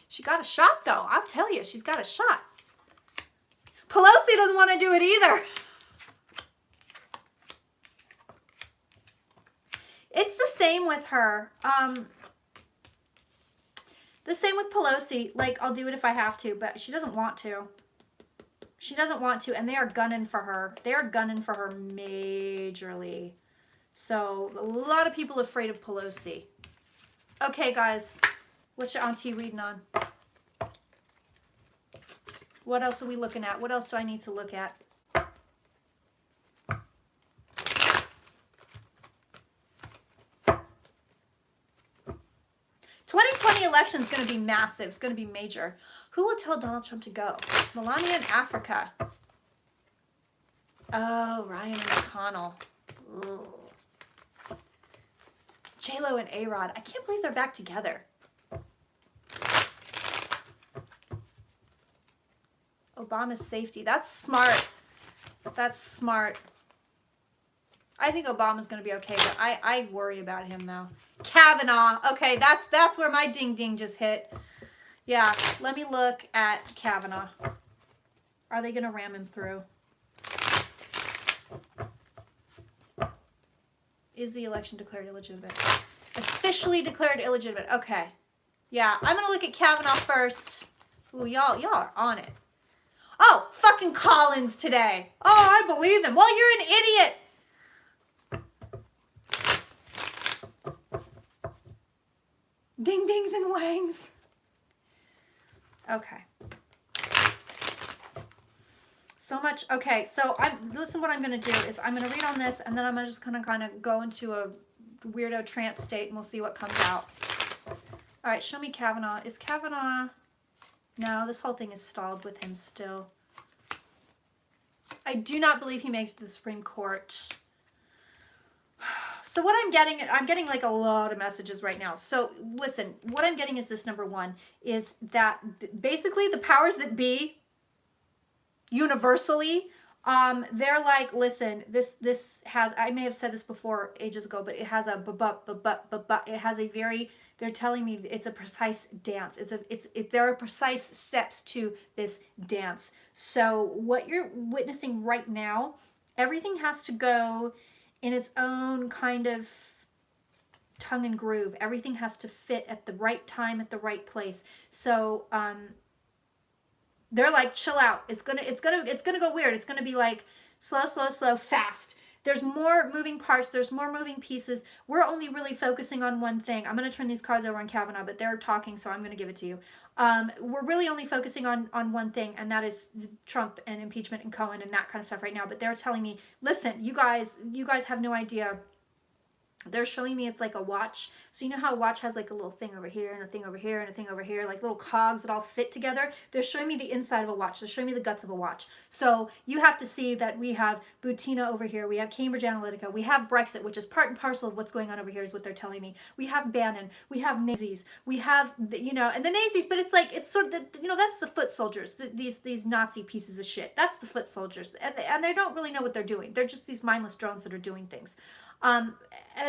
She got a shot though. I'll tell you, she's got a shot. Pelosi doesn't want to do it either. It's the same with her. The same with Pelosi. Like, I'll do it if I have to, but she doesn't want to. She doesn't want to, and they are gunning for her. They are gunning for her majorly. So, a lot of people are afraid of Pelosi. Okay, guys. What's your auntie reading on? What else are we looking at? What else do I need to look at? 2020 election is going to be massive. It's going to be major. Who will tell Donald Trump to go? Melania in Africa. Oh, Ryan and McConnell. J-Lo and A-Rod. I can't believe they're back together. Obama's safety. That's smart. That's smart. I think Obama's going to be okay, but I worry about him now. Kavanaugh. Okay, that's where my ding-ding just hit. Yeah, let me look at Kavanaugh. Are they going to ram him through? Is the election declared illegitimate? Officially declared illegitimate. Okay. Yeah, I'm gonna look at Kavanaugh first. Ooh, y'all are on it. Oh, fucking Collins today. Oh, I believe him. Well, you're an idiot. Ding dings and wangs. Okay. So much. Okay, so listen, what I'm gonna do is I'm gonna read on this, and then I'm gonna just kind of go into a weirdo trance state, and we'll see what comes out. All right, show me Kavanaugh. Is Kavanaugh? No, this whole thing is stalled with him still. I do not believe he makes it to the Supreme Court. So what I'm getting like a lot of messages right now. So listen, what I'm getting is this: number one is that basically the powers that be, universally, they're like, listen, this has, I may have said this before ages ago, but it has a it has a very, they're telling me it's a precise dance. There are precise steps to this dance. So what you're witnessing right now, everything has to go in its own kind of tongue and groove. Everything has to fit at the right time, at the right place. So they're like, chill out. It's gonna go weird. It's gonna be like slow, fast. There's more moving parts. There's more moving pieces. We're only really focusing on one thing. I'm gonna turn these cards over on Kavanaugh, but they're talking, so I'm gonna give it to you. We're really only focusing on one thing, and that is Trump and impeachment and Cohen and that kind of stuff right now. But they're telling me, listen, you guys have no idea. They're showing me it's like a watch. So you know how a watch has like a little thing over here and a thing over here and a thing over here, like little cogs that all fit together? They're showing me the inside of a watch. They're showing me the guts of a watch. So you have to see that we have Butina over here. We have Cambridge Analytica. We have Brexit, which is part and parcel of what's going on over here is what they're telling me. We have Bannon. We have Nazis. We have, and the Nazis, but it's like, it's sort of, that's the foot soldiers, these Nazi pieces of shit. That's the foot soldiers. And they don't really know what they're doing. They're just these mindless drones that are doing things. And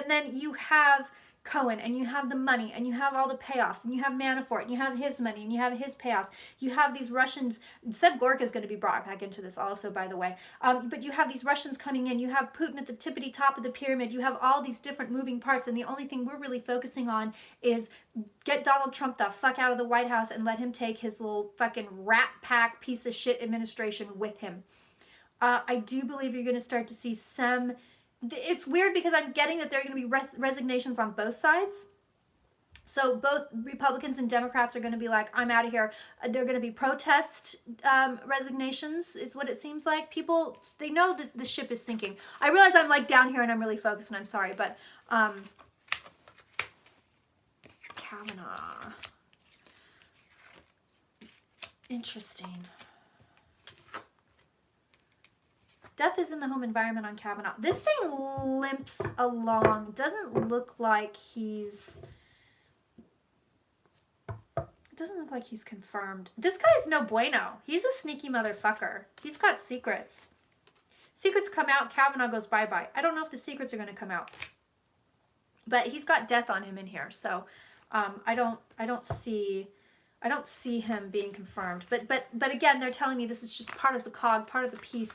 then you have Cohen, and you have the money, and you have all the payoffs, and you have Manafort, and you have his money, and you have his payoffs. You have these Russians. Seb Gorka is going to be brought back into this also, by the way. But you have these Russians coming in. You have Putin at the tippity top of the pyramid. You have all these different moving parts, and the only thing we're really focusing on is get Donald Trump the fuck out of the White House and let him take his little fucking rat pack piece of shit administration with him. I do believe you're going to start to see some... It's weird because I'm getting that there are going to be resignations on both sides. So both Republicans and Democrats are going to be like, I'm out of here. There are going to be protest resignations is what it seems like. People, they know that the ship is sinking. I realize I'm like down here and I'm really focused and I'm sorry, but Kavanaugh. Interesting. Death is in the home environment on Kavanaugh. This thing limps along. Doesn't look like he's... It doesn't look like he's confirmed. This guy's no bueno. He's a sneaky motherfucker. He's got secrets. Secrets come out, Kavanaugh goes bye-bye. I don't know if the secrets are going to come out. But he's got death on him in here. So I don't see him being confirmed. But again, they're telling me this is just part of the cog, part of the piece.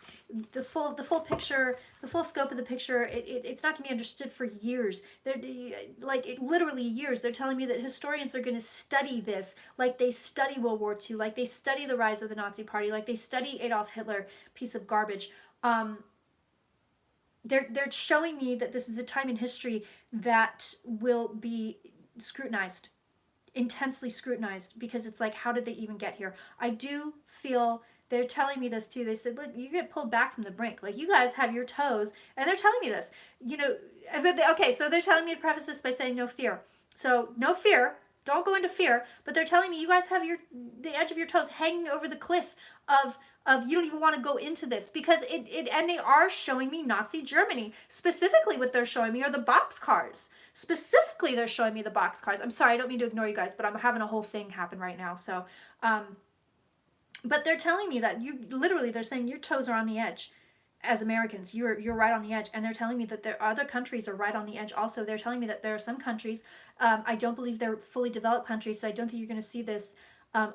The full picture, the full scope of the picture, it's not going to be understood for years. Literally years. They're telling me that historians are going to study this like they study World War II, like they study the rise of the Nazi Party, like they study Adolf Hitler, piece of garbage. They're showing me that this is a time in history that will be scrutinized. Intensely scrutinized, because it's like, how did they even get here? I do feel they're telling me this too. They said, look, you get pulled back from the brink. Like, you guys have your toes, and they're telling me this. Okay, so they're telling me to preface this by saying no fear. So no fear. Don't go into fear. But they're telling me you guys have the edge of your toes hanging over the cliff of you don't even want to go into this, because and they are showing me Nazi Germany. Specifically, what they're showing me are the boxcars. Specifically, they're showing me the boxcars. I'm sorry, I don't mean to ignore you guys, but I'm having a whole thing happen right now. So, but they're telling me that they're saying your toes are on the edge. As Americans, you're right on the edge, and they're telling me that there other countries are right on the edge also. They're telling me that there are some countries, I don't believe they're fully developed countries, so I don't think you're going to see this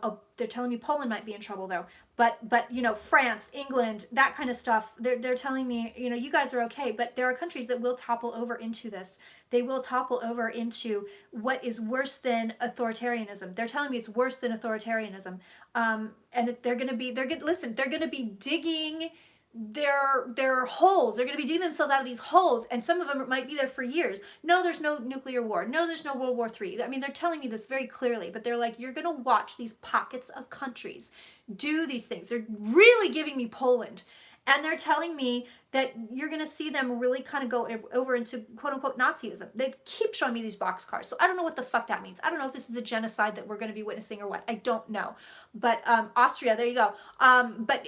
Oh, they're telling me Poland might be in trouble though. But you know, France, England, that kind of stuff. They're telling me, you know, you guys are okay, but there are countries that will topple over into this. They will topple over into what is worse than authoritarianism. They're telling me it's worse than authoritarianism. And they're going to be, listen, they're going to be digging their holes. They're going to be digging themselves out of these holes, and some of them might be there for years. No, there's no nuclear war. No, there's no World War III. I mean, they're telling me this very clearly, but they're like, you're going to watch these pockets of countries do these things. They're really giving me Poland. And they're telling me that you're going to see them really kind of go over into quote unquote Nazism. They keep showing me these boxcars. So I don't know what the fuck that means. I don't know if this is a genocide that we're going to be witnessing or what. I don't know. But Austria, there you go. But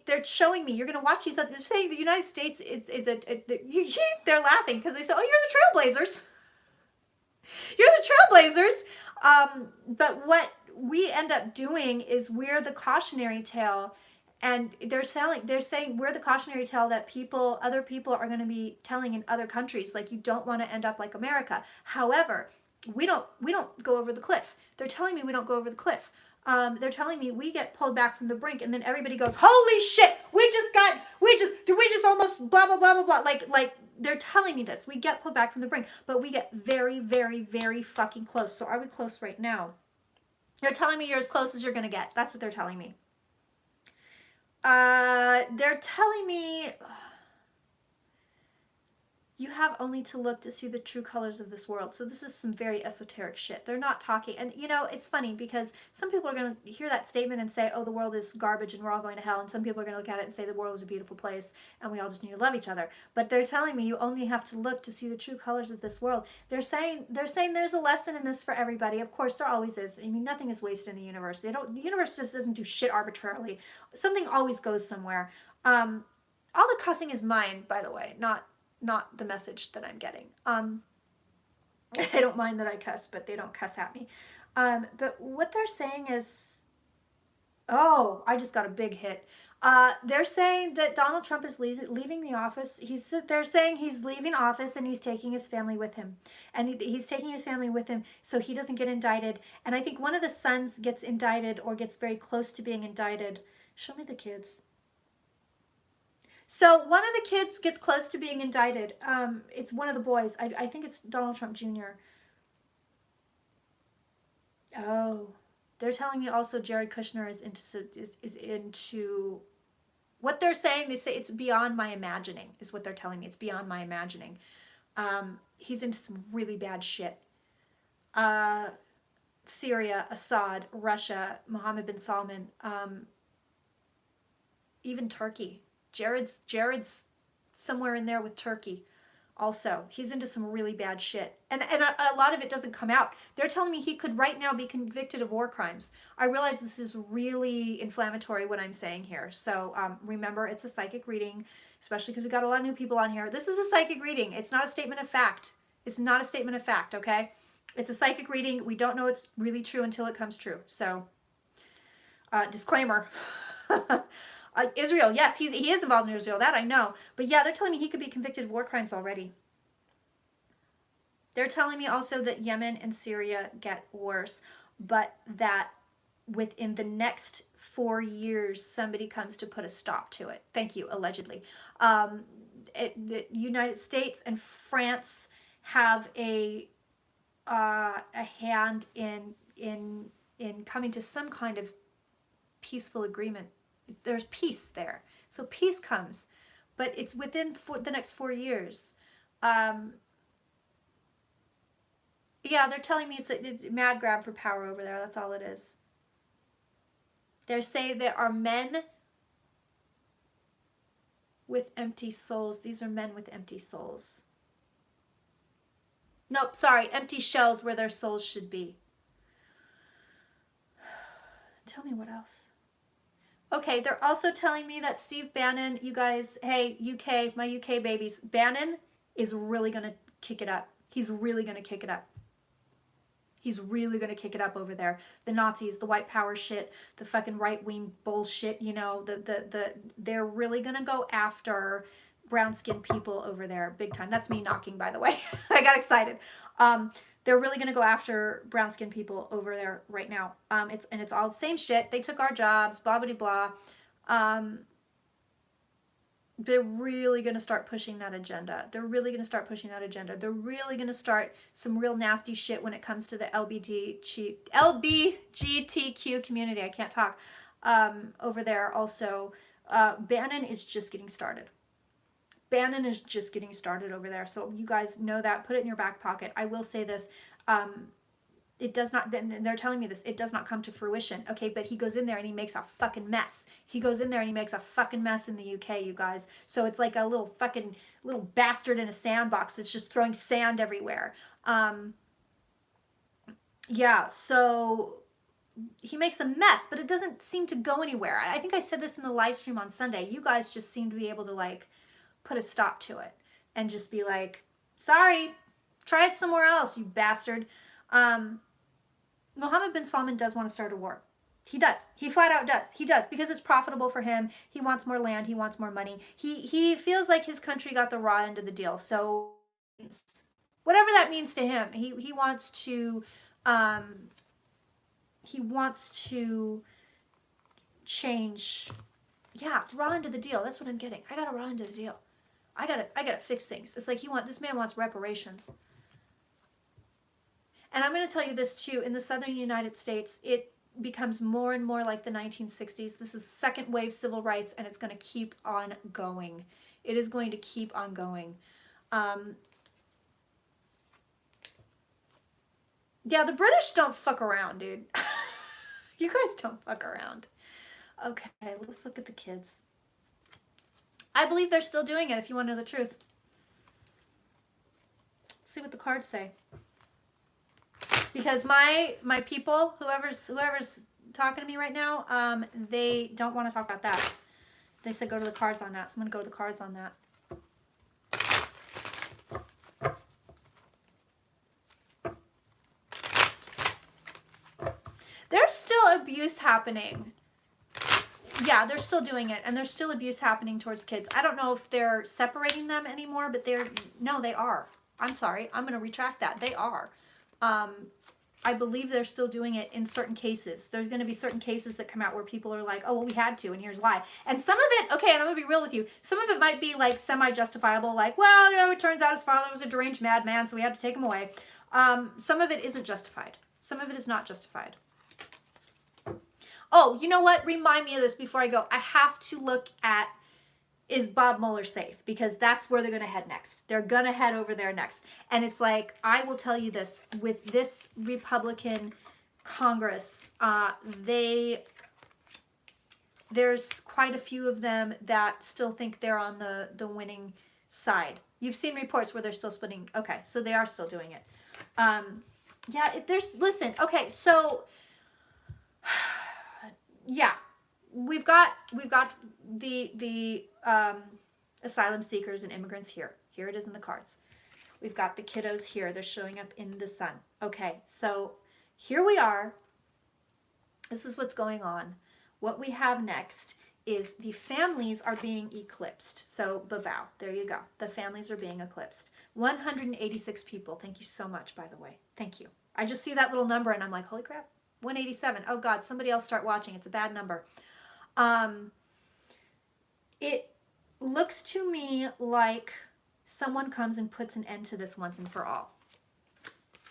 they're showing me, you're going to watch these. They're saying the United States they're laughing because they say, oh, you're the trailblazers. You're the trailblazers. But what we end up doing is we're the cautionary tale. And they're saying we're the cautionary tale that other people are going to be telling in other countries, like, you don't want to end up like America. However, we don't go over the cliff. They're telling me we don't go over the cliff. They're telling me we get pulled back from the brink, and then everybody goes, holy shit, we just almost blah blah blah blah blah. Like they're telling me this. We get pulled back from the brink, but we get very, very, very fucking close. So are we close right now? They're telling me you're as close as you're gonna get. That's what they're telling me. They're telling me you have only to look to see the true colors of this world. So this is some very esoteric shit. They're not talking, and you know, it's funny because some people are going to hear that statement and say, oh, the world is garbage and we're all going to hell, and some people are going to look at it and say the world is a beautiful place and we all just need to love each other. But they're telling me you only have to look to see the true colors of this world. They're saying there's a lesson in this for everybody. Of course, there always is. I mean, nothing is wasted in the universe. The universe just doesn't do shit arbitrarily. Something always goes somewhere. All the cussing is mine, by the way, not the message that I'm getting. They don't mind that I cuss, but they don't cuss at me. But what they're saying is, oh, I just got a big hit. They're saying that Donald Trump is leaving the office. They're saying he's leaving office and he's taking his family with him. And he's taking his family with him so he doesn't get indicted. And I think one of the sons gets indicted or gets very close to being indicted. Show me the kids. So one of the kids gets close to being indicted. It's one of the boys. I think it's Donald Trump Jr. Oh, they're telling me also Jared Kushner is into what they're saying. They say it's beyond my imagining is what they're telling me. It's beyond my imagining. He's into some really bad shit. Syria, Assad, Russia, Mohammed bin Salman, even Turkey. Jared's somewhere in there with Turkey also. He's into some really bad shit. And a lot of it doesn't come out. They're telling me he could right now be convicted of war crimes. I realize this is really inflammatory what I'm saying here. So remember, it's a psychic reading, especially because we got a lot of new people on here. This is a psychic reading. It's not a statement of fact. It's not a statement of fact, okay? It's a psychic reading. We don't know it's really true until it comes true. So, disclaimer. Israel, yes, he is involved in Israel, that I know. But yeah, they're telling me he could be convicted of war crimes already. They're telling me also that Yemen and Syria get worse, but that within the next 4 years, somebody comes to put a stop to it. Thank you, allegedly. The United States and France have a hand in coming to some kind of peaceful agreement. There's peace there. So peace comes, but it's within the next 4 years. Yeah, they're telling me it's a mad grab for power over there. That's all it is. They're saying there are men with empty souls. These are men with empty souls. Nope, sorry, empty shells where their souls should be. Tell me what else. Okay, they're also telling me that Steve Bannon, you guys, hey, UK, my UK babies, Bannon is really going to kick it up. He's really going to kick it up. He's really going to kick it up over there. The Nazis, the white power shit, the fucking right-wing bullshit, you know, they're really going to go after brown-skinned people over there big time. That's me knocking, by the way. I got excited. They're really going to go after brown skinned people over there right now. It's all the same shit. They took our jobs, blah, blah, blah. They're really going to start pushing that agenda. They're really going to start pushing that agenda. They're really going to start some real nasty shit when it comes to the LBGTQ community. I can't talk. Over there also. Bannon is just getting started. Bannon is just getting started over there. So you guys know that. Put it in your back pocket. I will say this. It does not, they're telling me this, it does not come to fruition. Okay, but he goes in there and he makes a fucking mess. He goes in there and he makes a fucking mess in the UK, you guys. So it's like a little bastard in a sandbox that's just throwing sand everywhere. Yeah, so he makes a mess, but it doesn't seem to go anywhere. I think I said this in the live stream on Sunday. You guys just seem to be able to like put a stop to it and just be like, sorry, try it somewhere else, you bastard. Mohammed bin Salman does want to start a war. He does. He flat out does. He does, because it's profitable for him. He wants more land. He wants more money. He feels like his country got the raw end of the deal. So whatever that means to him, he wants to change. Yeah, raw end of the deal. That's what I'm getting. I got a raw end of the deal. I gotta fix things. It's like this man wants reparations. And I'm going to tell you this too, in the southern United States, it becomes more and more like the 1960s. This is second wave civil rights, and it's going to keep on going. It is going to keep on going. Yeah, the British don't fuck around, dude. You guys don't fuck around. Okay, let's look at the kids. I believe they're still doing it, if you want to know the truth. Let's see what the cards say. Because my people, whoever's talking to me right now, they don't want to talk about that. They said go to the cards on that, so I'm going to go to the cards on that. There's still abuse happening. Yeah, they're still doing it, and there's still abuse happening towards kids. I don't know if they're separating them anymore, but no, they are. I'm sorry. I'm going to retract that. They are. I believe they're still doing it in certain cases. There's going to be certain cases that come out where people are like, oh, well, we had to, and here's why. And some of it, okay, and I'm going to be real with you, some of it might be like semi-justifiable, like, well, you know, it turns out his father was a deranged madman, so we had to take him away. Some of it isn't justified. Some of it is not justified. Oh, you know what? Remind me of this before I go. I have to look at, is Bob Mueller safe? Because that's where they're going to head next. They're going to head over there next. And it's like, I will tell you this, with this Republican Congress, there's quite a few of them that still think they're on the winning side. You've seen reports where they're still splitting. Okay, so they are still doing it. Yeah, listen, okay, so, yeah. We've got the asylum seekers and immigrants here. Here it is in the cards. We've got the kiddos here. They're showing up in the sun. Okay, so here we are. This is what's going on. What we have next is the families are being eclipsed. So, Babao, there you go. The families are being eclipsed. 186 people. Thank you so much, by the way. Thank you. I just see that little number and I'm like, holy crap, 187. Oh, God, somebody else start watching. It's a bad number. It looks to me like someone comes and puts an end to this once and for all.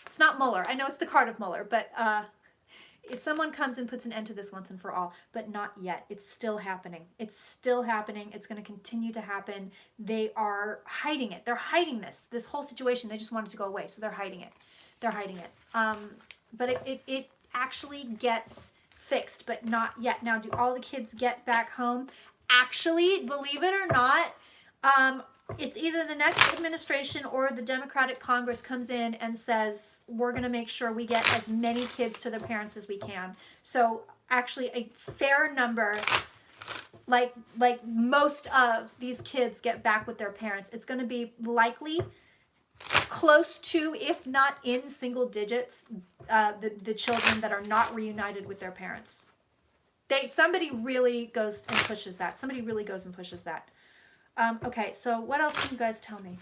It's not Mueller. I know it's the card of Mueller, but if someone comes and puts an end to this once and for all, but not yet. It's still happening. It's still happening. It's going to continue to happen. They are hiding it. They're hiding this whole situation. They just want it to go away, so they're hiding it. They're hiding it. But it actually gets fixed, but not yet. Now, do all the kids get back home? Actually, believe it or not, it's either the next administration or the Democratic Congress comes in and says, we're going to make sure we get as many kids to their parents as we can. So actually a fair number, like most of these kids get back with their parents. It's going to be likely close to, if not in single digits, the children that are not reunited with their parents. Somebody really goes and pushes that. Somebody really goes and pushes that. Okay, so what else can you guys tell me?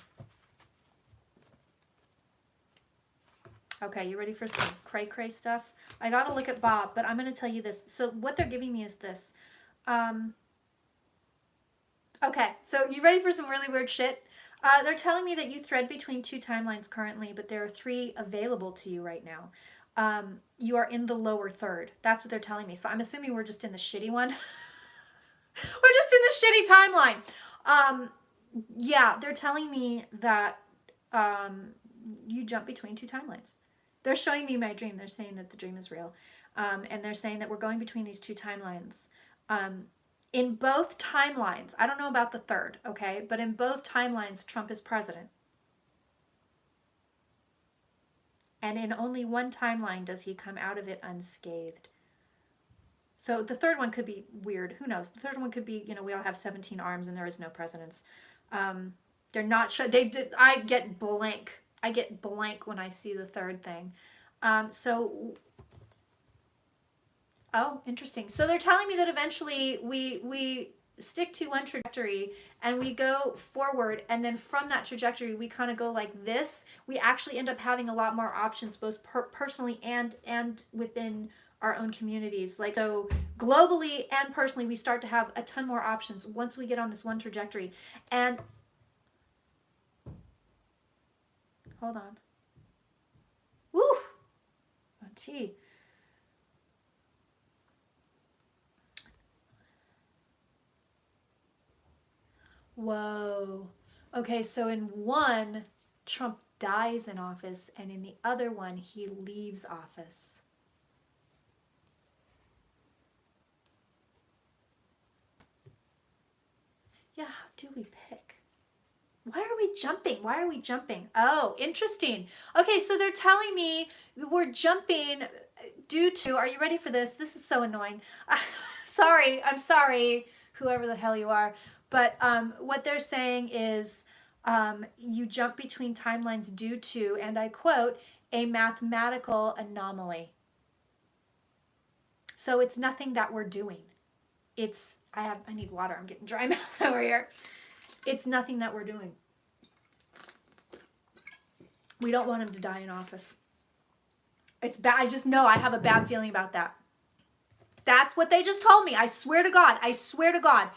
Okay, you ready for some cray-cray stuff? I gotta look at Bob, but I'm gonna tell you this. So what they're giving me is this. Okay, so you ready for some really weird shit? They're telling me that you thread between 2 timelines currently, but there are 3 available to you right now. You are in the lower third. That's what they're telling me. So I'm assuming we're just in the shitty one. We're just in the shitty timeline. Yeah, they're telling me that you jump between 2 timelines. They're showing me my dream. They're saying that the dream is real. And they're saying that we're going between these 2 timelines. In both timelines, I don't know about the third, okay? But in both timelines, Trump is president. And in only one timeline does he come out of it unscathed. So the third one could be weird. Who knows? The third one could be, we all have 17 arms and there is no presidents. They're not sure. I get blank. I get blank when I see the third thing. Oh, interesting. So they're telling me that eventually we stick to one trajectory and we go forward, and then from that trajectory we kind of go like this. We actually end up having a lot more options, both personally and within our own communities. Like, so globally and personally, we start to have a ton more options once we get on this one trajectory. And hold on. Woo! Oh, gee. Whoa. Okay, so in one, Trump dies in office, and in the other one, he leaves office. Yeah, how do we pick? Why are we jumping? Why are we jumping? Oh, interesting. Okay, so they're telling me we're jumping due to, are you ready for this? This is so annoying. Sorry, I'm sorry, whoever the hell you are. But what they're saying is you jump between timelines due to, and I quote, a mathematical anomaly. So it's nothing that we're doing. I need water. I'm getting dry mouth over here. It's nothing that we're doing. We don't want him to die in office. It's bad. I just know I have a bad feeling about that. That's what they just told me. I swear to God. I swear to God.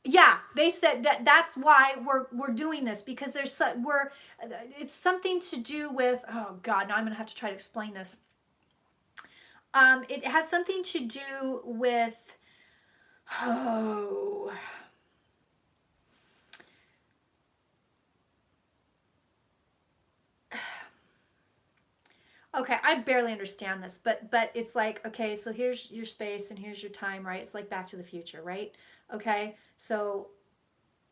Yeah, they said that's why we're doing this, because it's something to do with, oh God, now I'm gonna have to try to explain this. It has something to do with, okay, I barely understand this, but it's like, okay, so here's your space and here's your time, right? It's like Back to the Future, right? Okay, so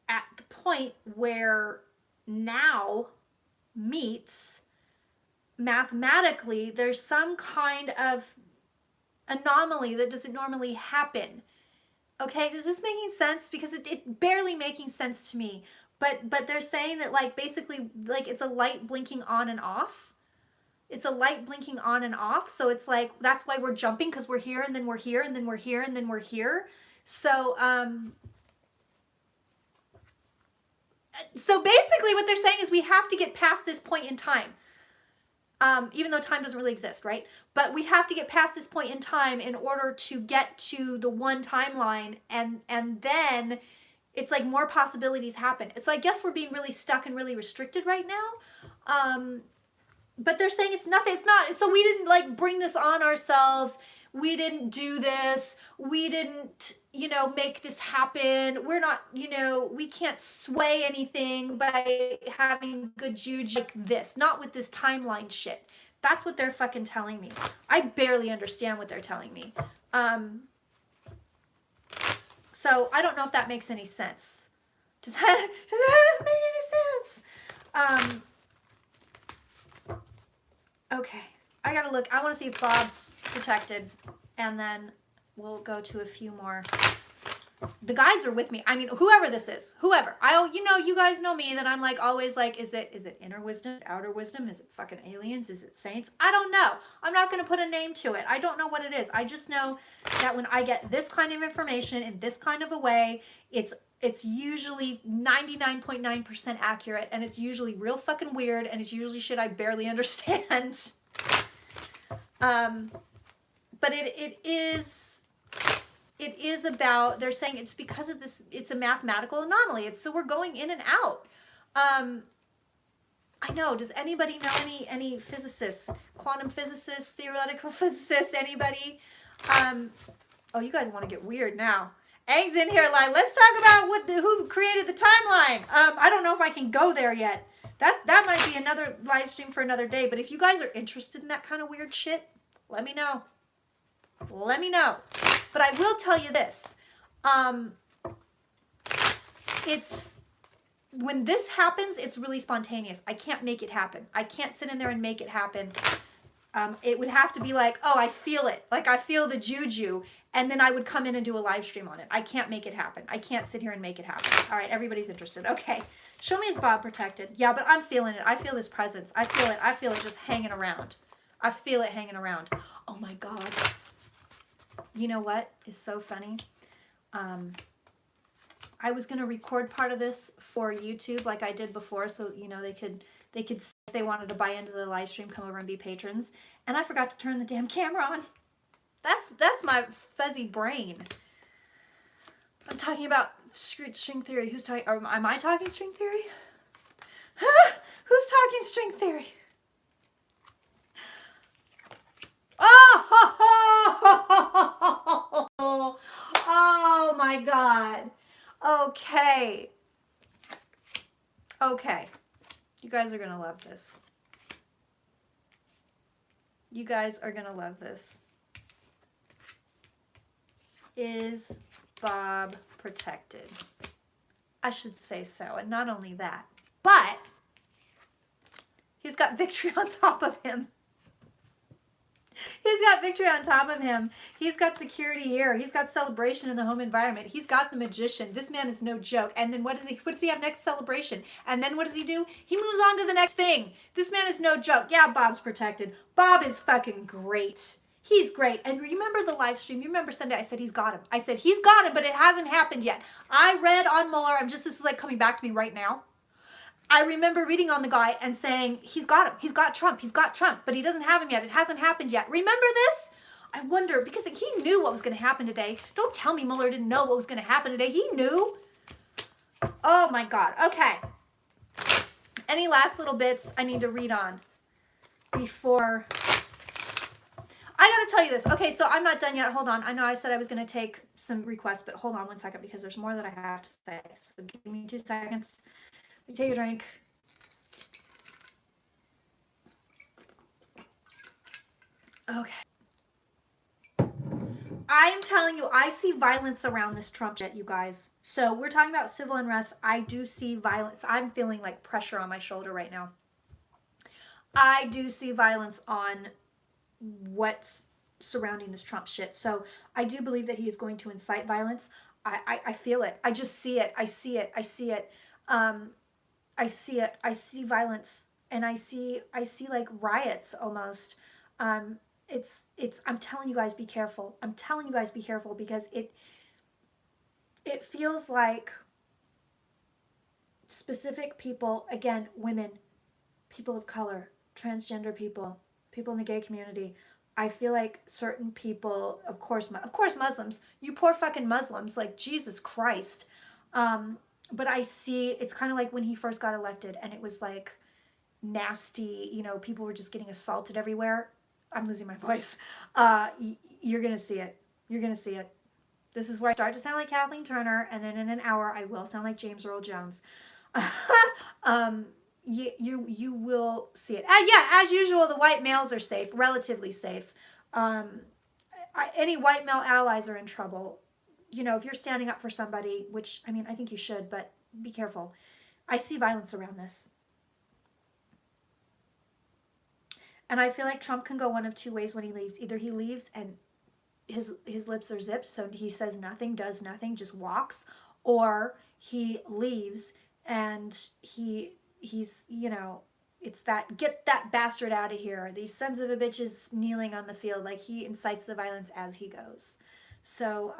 at the point where now meets, mathematically, there's some kind of anomaly that doesn't normally happen. Okay, is this making sense? Because it barely making sense to me. But they're saying that, like, basically, like, it's a light blinking on and off. It's a light blinking on and off. So it's like, that's why we're jumping, because we're here and then we're here and then we're here and then we're here. So basically what they're saying is we have to get past this point in time. Even though time doesn't really exist, right? But we have to get past this point in time in order to get to the one timeline, and then it's like more possibilities happen. So I guess we're being really stuck and really restricted right now. But they're saying it's nothing. It's not. So we didn't like bring this on ourselves. We didn't do this. We didn't, make this happen. We're not, we can't sway anything by having good juju like this. Not with this timeline shit. That's what they're fucking telling me. I barely understand what they're telling me. So I don't know if that makes any sense. Does that make any sense? Okay. I gotta look. I want to see if Bob's protected, and then we'll go to a few more. The guides are with me. I mean, whoever this is, whoever. You guys know me, that I'm like always like, is it inner wisdom, outer wisdom? Is it fucking aliens? Is it saints? I don't know. I'm not gonna put a name to it. I don't know what it is. I just know that when I get this kind of information in this kind of a way, it's usually 99.9% accurate, and it's usually real fucking weird, and it's usually shit I barely understand. But it is about, they're saying it's because of this, it's a mathematical anomaly. It's, so we're going in and out. I know, does anybody know any physicists, quantum physicists, theoretical physicists, anybody? Oh, you guys want to get weird now. Ang's in here like, let's talk about who created the timeline. I don't know if I can go there yet. That might be another live stream for another day, but if you guys are interested in that kind of weird shit, let me know. Let me know. But I will tell you this. It's, when this happens, it's really spontaneous. I can't make it happen. I can't sit in there and make it happen. It would have to be like, oh, I feel it. Like I feel the juju. And then I would come in and do a live stream on it. I can't make it happen. I can't sit here and make it happen. All right, everybody's interested. Okay. Show me, is Bob protected? Yeah, but I'm feeling it. I feel this presence. I feel it. I feel it just hanging around. I feel it hanging around. Oh my God. You know what is so funny? I was going to record part of this for YouTube like I did before, so you know they could see if they wanted to buy into the live stream, come over and be patrons. And I forgot to turn the damn camera on. That's my fuzzy brain. I'm talking about string theory. Who's talking? Am I talking string theory? Who's talking string theory? Oh my God. Okay. Okay. You guys are going to love this. You guys are going to love this. Is Bob protected? I should say so. And not only that, but he's got victory on top of him. He's got victory on top of him. He's got security here. He's got celebration in the home environment. He's got the magician. This man is no joke. And then what does he have next? Celebration. And then what does he do? He moves on to the next thing. This man is no joke. Yeah, Bob's protected. Bob is fucking great. He's great. And remember the live stream? You remember Sunday I said he's got him. I said he's got him, but it hasn't happened yet. I read on Mueller. This is like coming back to me right now. I remember reading on the guy and saying, he's got him. He's got Trump. He's got Trump, but he doesn't have him yet. It hasn't happened yet. Remember this? I wonder, because he knew what was going to happen today. Don't tell me Mueller didn't know what was going to happen today. He knew. Oh my God. Okay. Any last little bits I need to read on before... I got to tell you this. Okay, so I'm not done yet. Hold on. I know I said I was going to take some requests, but hold on one second because there's more that I have to say. So give me 2 seconds. Take a drink. Okay. I am telling you, I see violence around this Trump shit, you guys. So we're talking about civil unrest. I do see violence. I'm feeling like pressure on my shoulder right now. I do see violence on what's surrounding this Trump shit. So I do believe that he is going to incite violence. I feel it. I just see it. I see it. I see it. I see it. I see violence, and I see like riots almost. I'm telling you guys, be careful. I'm telling you guys, be careful, because it feels like specific people, again, women, people of color, transgender people, people in the gay community. I feel like certain people, of course Muslims, you poor fucking Muslims, like Jesus Christ. But I see, it's kind of like when he first got elected and it was like nasty, you know, people were just getting assaulted everywhere. I'm losing my voice. You're going to see it. You're going to see it. This is where I start to sound like Kathleen Turner, and then in an hour I will sound like James Earl Jones. You will see it. Yeah, as usual, the white males are safe, relatively safe. Any white male allies are in trouble. You know, if you're standing up for somebody, which, I mean, I think you should, but be careful. I see violence around this. And I feel like Trump can go one of 2 ways when he leaves. Either he leaves and his lips are zipped, so he says nothing, does nothing, just walks, or he leaves and he's, you know, it's that, get that bastard out of here. These sons of a bitches kneeling on the field, like he incites the violence as he goes. So,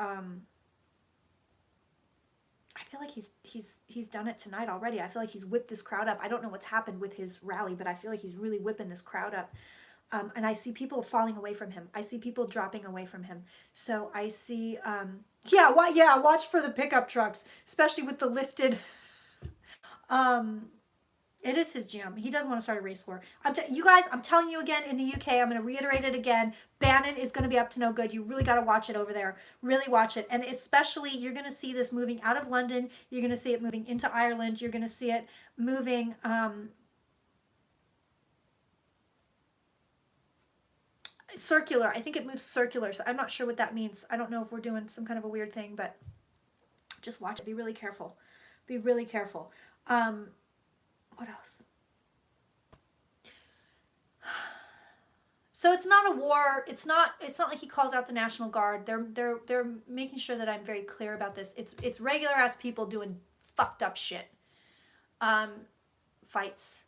I feel like he's done it tonight already. I feel like he's whipped this crowd up. I don't know what's happened with his rally, but I feel like he's really whipping this crowd up. And I see people falling away from him. I see people dropping away from him. So I see, watch for the pickup trucks, especially with the lifted. It is his gym. He doesn't want to start a race war. You guys, I'm telling you again, in the UK, I'm going to reiterate it again. Bannon is going to be up to no good. You really got to watch it over there. Really watch it. And especially, you're going to see this moving out of London. You're going to see it moving into Ireland. You're going to see it moving... circular. I think it moves circular. So I'm not sure what that means. I don't know if we're doing some kind of a weird thing, but just watch it. Be really careful. Be really careful. What else? So it's not a war. It's not like he calls out the National Guard. They're making sure that I'm very clear about this. It's regular ass people doing fucked up shit. Fights.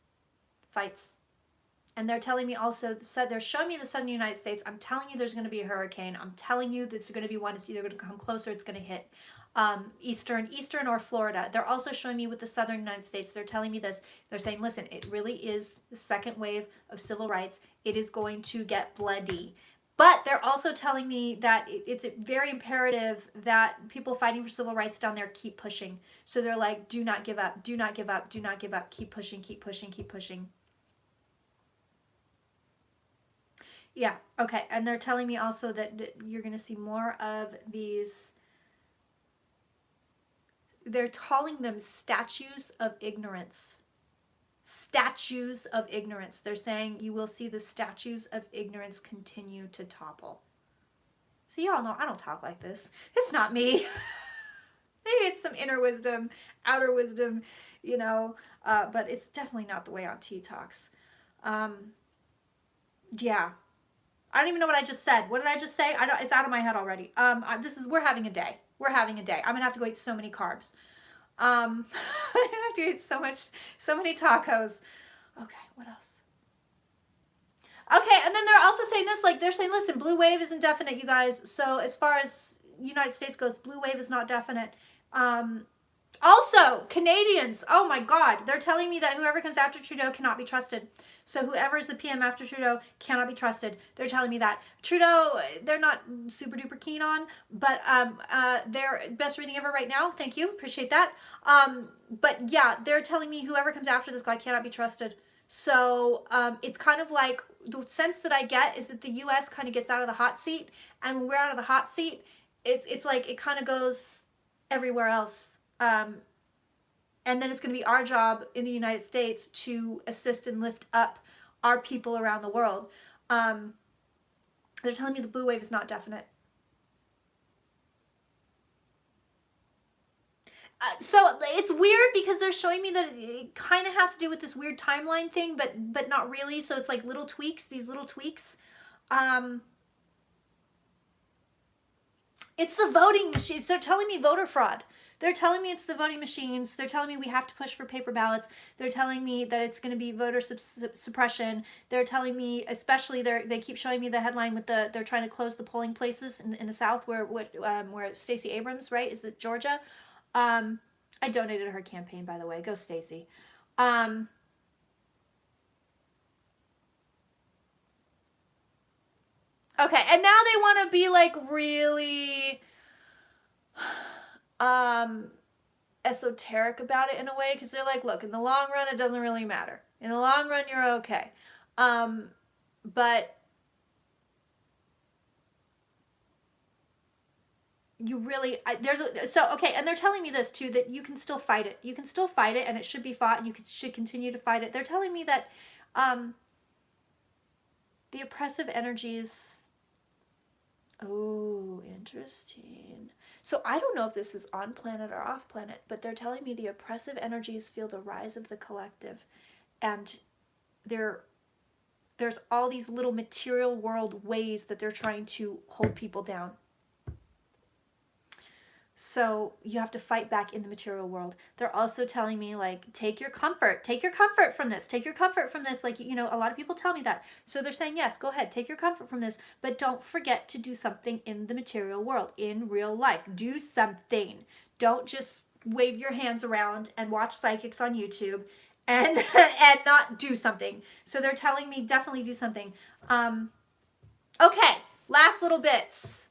And they're telling me also, they're showing me the southern United States. I'm telling you there's going to be a hurricane. I'm telling you there's going to be one. It's either going to come closer, it's going to hit eastern or Florida. They're also showing me with the southern United States. They're telling me this. They're saying, listen, it really is the second wave of civil rights. It is going to get bloody. But they're also telling me that it's very imperative that people fighting for civil rights down there keep pushing. So they're like, do not give up, do not give up, do not give up. Keep pushing, keep pushing, keep pushing. Yeah, okay. And they're telling me also that you're going to see more of these. They're calling them statues of ignorance. Statues of ignorance. They're saying you will see the statues of ignorance continue to topple. So y'all know I don't talk like this. It's not me. Maybe it's some inner wisdom, outer wisdom, but it's definitely not the way Aunt T talks. Yeah. I don't even know what I just said. What did I just say? It's out of my head already. We're having a day. We're having a day. I'm gonna have to go eat so many carbs. I'm gonna have to eat so many tacos. Okay, what else? Okay, and then they're also saying this, like they're saying, listen, blue wave is indefinite, you guys. So as far as United States goes, blue wave is not definite. Also, Canadians, oh my God, they're telling me that whoever comes after Trudeau cannot be trusted. So whoever is the PM after Trudeau cannot be trusted. They're telling me that. Trudeau, they're not super duper keen on, but they're best reading ever right now. Thank you, appreciate that. But yeah, they're telling me whoever comes after this guy cannot be trusted. So it's kind of like, the sense that I get is that the US kind of gets out of the hot seat, and when we're out of the hot seat, it's like it kind of goes everywhere else. And then it's going to be our job in the United States to assist and lift up our people around the world. They're telling me the blue wave is not definite. So it's weird because they're showing me that it kind of has to do with this weird timeline thing, but not really. So it's like little tweaks, these little tweaks. It's the voting machines. They're telling me voter fraud. They're telling me it's the voting machines. They're telling me we have to push for paper ballots. They're telling me that it's going to be voter suppression. They're telling me, especially, they keep showing me the headline with they're trying to close the polling places in the South where Stacey Abrams, right? Is it Georgia? I donated to her campaign, by the way. Go Stacey. Okay, and now they want to be like really esoteric about it in a way, because they're like, look, in the long run it doesn't really matter. In the long run you're okay. But you really okay, and they're telling me this too, that you can still fight it. You can still fight it, and it should be fought, and you should continue to fight it. They're telling me that the oppressive energies. Oh, interesting. So I don't know if this is on planet or off planet, but they're telling me the oppressive energies feel the rise of the collective, and there's all these little material world ways that they're trying to hold people down. So you have to fight back in the material world. They're also telling me, like, take your comfort from this. Take your comfort from this. Like, a lot of people tell me that. So they're saying, yes, go ahead, take your comfort from this, but don't forget to do something in the material world, in real life. Do something. Don't just wave your hands around and watch psychics on YouTube and and not do something. So they're telling me definitely do something. Okay, last little bits.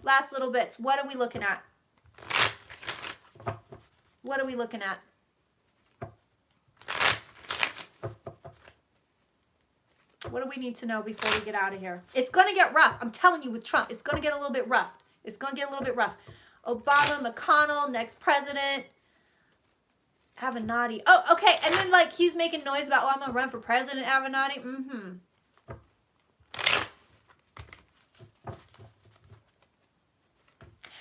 Last little bits. What are we looking at? What are we looking at? What do we need to know before we get out of here? It's going to get rough. I'm telling you, with Trump, it's going to get a little bit rough. It's going to get a little bit rough. Obama, McConnell, next president. Avenatti. Oh, okay. And then, like, he's making noise about, oh, I'm going to run for president, Avenatti. Mm-hmm.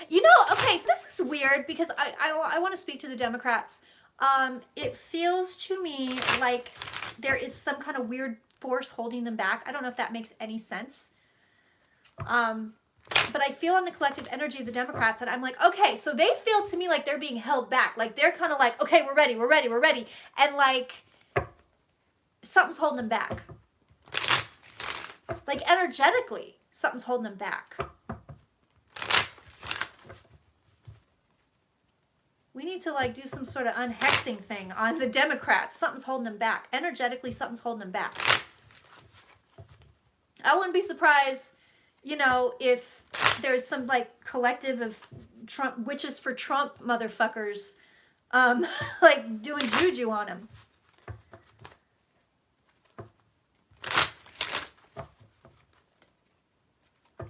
You know, okay, so this is weird because I want to speak to the Democrats. It feels to me like there is some kind of weird force holding them back. I don't know if that makes any sense. But I feel on the collective energy of the Democrats, and I'm like, okay, so they feel to me like they're being held back. Like they're kind of like, okay, we're ready, we're ready, we're ready. And like something's holding them back. Like energetically, something's holding them back. We need to like do some sort of unhexing thing on the Democrats. Something's holding them back. Energetically, something's holding them back. I wouldn't be surprised, you know, if there's some like collective of Trump witches for Trump motherfuckers, like doing juju on him.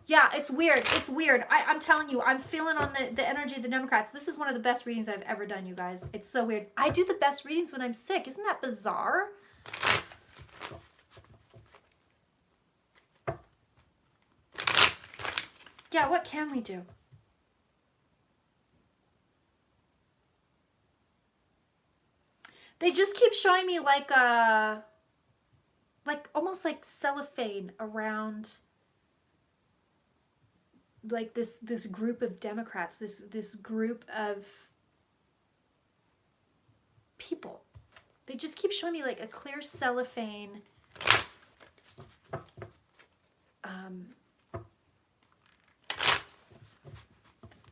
Yeah, it's weird. It's weird. I'm telling you, I'm feeling on the energy of the Democrats. This is one of the best readings I've ever done, you guys. It's so weird. I do the best readings when I'm sick. Isn't that bizarre? Yeah, what can we do? They just keep showing me like almost like cellophane around like this group of Democrats, this group of people. They just keep showing me like a clear cellophane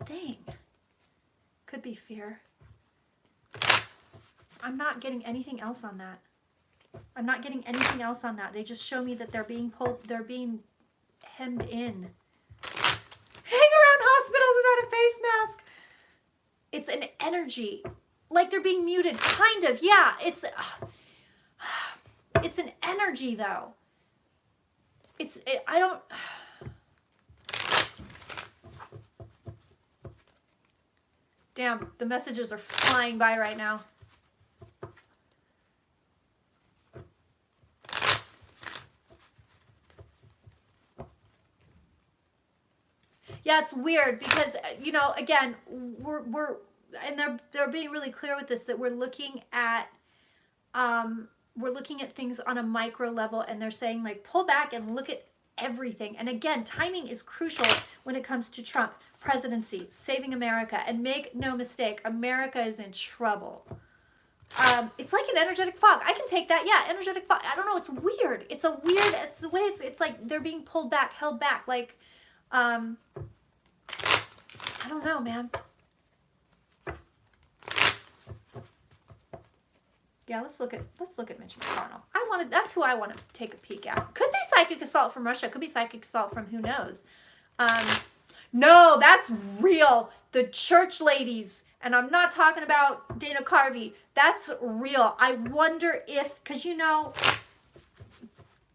thing. Could be fear. I'm not getting anything else on that. I'm not getting anything else on that. They just show me that they're being pulled, they're being hemmed in. Hang around hospitals without a face mask. It's an energy. Like they're being muted. Kind of. Yeah. It's an energy though. I don't. Damn, the messages are flying by right now. Yeah, it's weird because, you know, again, we're and they're being really clear with this, that we're looking at things on a micro level, and they're saying like pull back and look at everything. And again, timing is crucial when it comes to Trump presidency, saving America, and make no mistake, America is in trouble. It's like an energetic fog. I can take that. Yeah, energetic fog. I don't know. It's weird. It's the way it's like they're being pulled back, held back. Like, I don't know, man. Yeah, let's look at Mitch McConnell. That's who I want to take a peek at. Could be psychic assault from Russia. Could be psychic assault from who knows. No, that's real. The church ladies, and I'm not talking about Dana Carvey. That's real. I wonder if, because you know,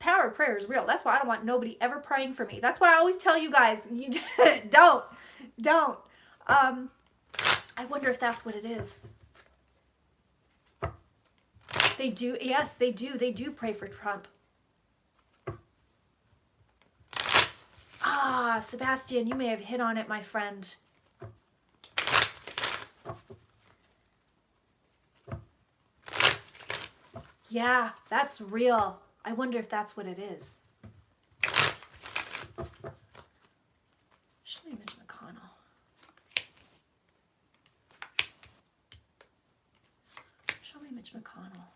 power of prayer is real. That's why I don't want nobody ever praying for me. That's why I always tell you guys, you don't. I wonder if that's what it is. They do. Yes, they do. They do pray for Trump. Ah, Sebastian, you may have hit on it, my friend. Yeah, that's real. I wonder if that's what it is. Show me Mitch McConnell. Show me Mitch McConnell.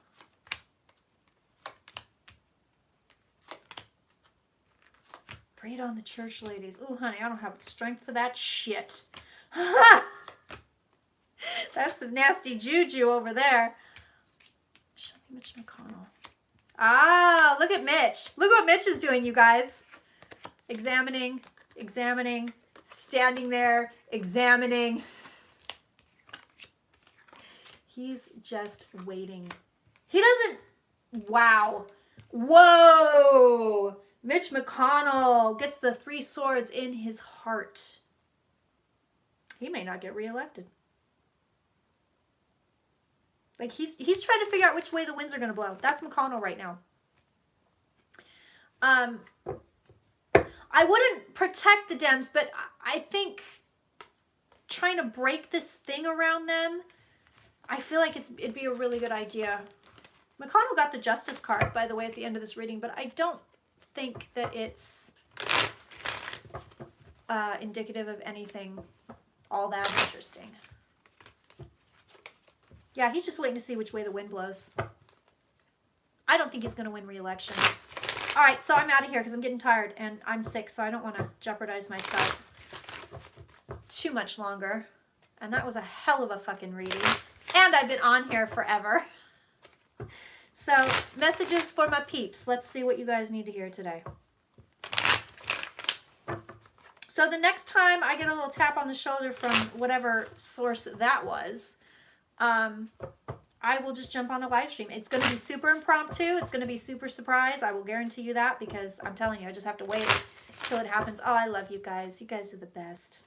Prayed on the church ladies. Ooh, honey, I don't have the strength for that shit. That's some nasty juju over there. Show me Mitch McConnell. Ah, look at Mitch. Look what Mitch is doing, you guys. Examining, standing there, examining. He's just waiting. He doesn't, wow. Whoa. Mitch McConnell gets the 3 swords in his heart. He may not get reelected. Like he's trying to figure out which way the winds are going to blow. That's McConnell right now. I wouldn't protect the Dems, but I think trying to break this thing around them, I feel like it'd be a really good idea. McConnell got the Justice card, by the way, at the end of this reading, but I don't think that it's indicative of anything all that interesting. Yeah, he's just waiting to see which way the wind blows. I don't think he's going to win re-election. All right, so I'm out of here because I'm getting tired and I'm sick, so I don't want to jeopardize myself too much longer. And that was a hell of a fucking reading. And I've been on here forever. So, messages for my peeps. Let's see what you guys need to hear today. So the next time I get a little tap on the shoulder from whatever source that was, I will just jump on a live stream. It's going to be super impromptu. It's going to be super surprise. I will guarantee you that because I'm telling you, I just have to wait till it happens. Oh, I love you guys. You guys are the best.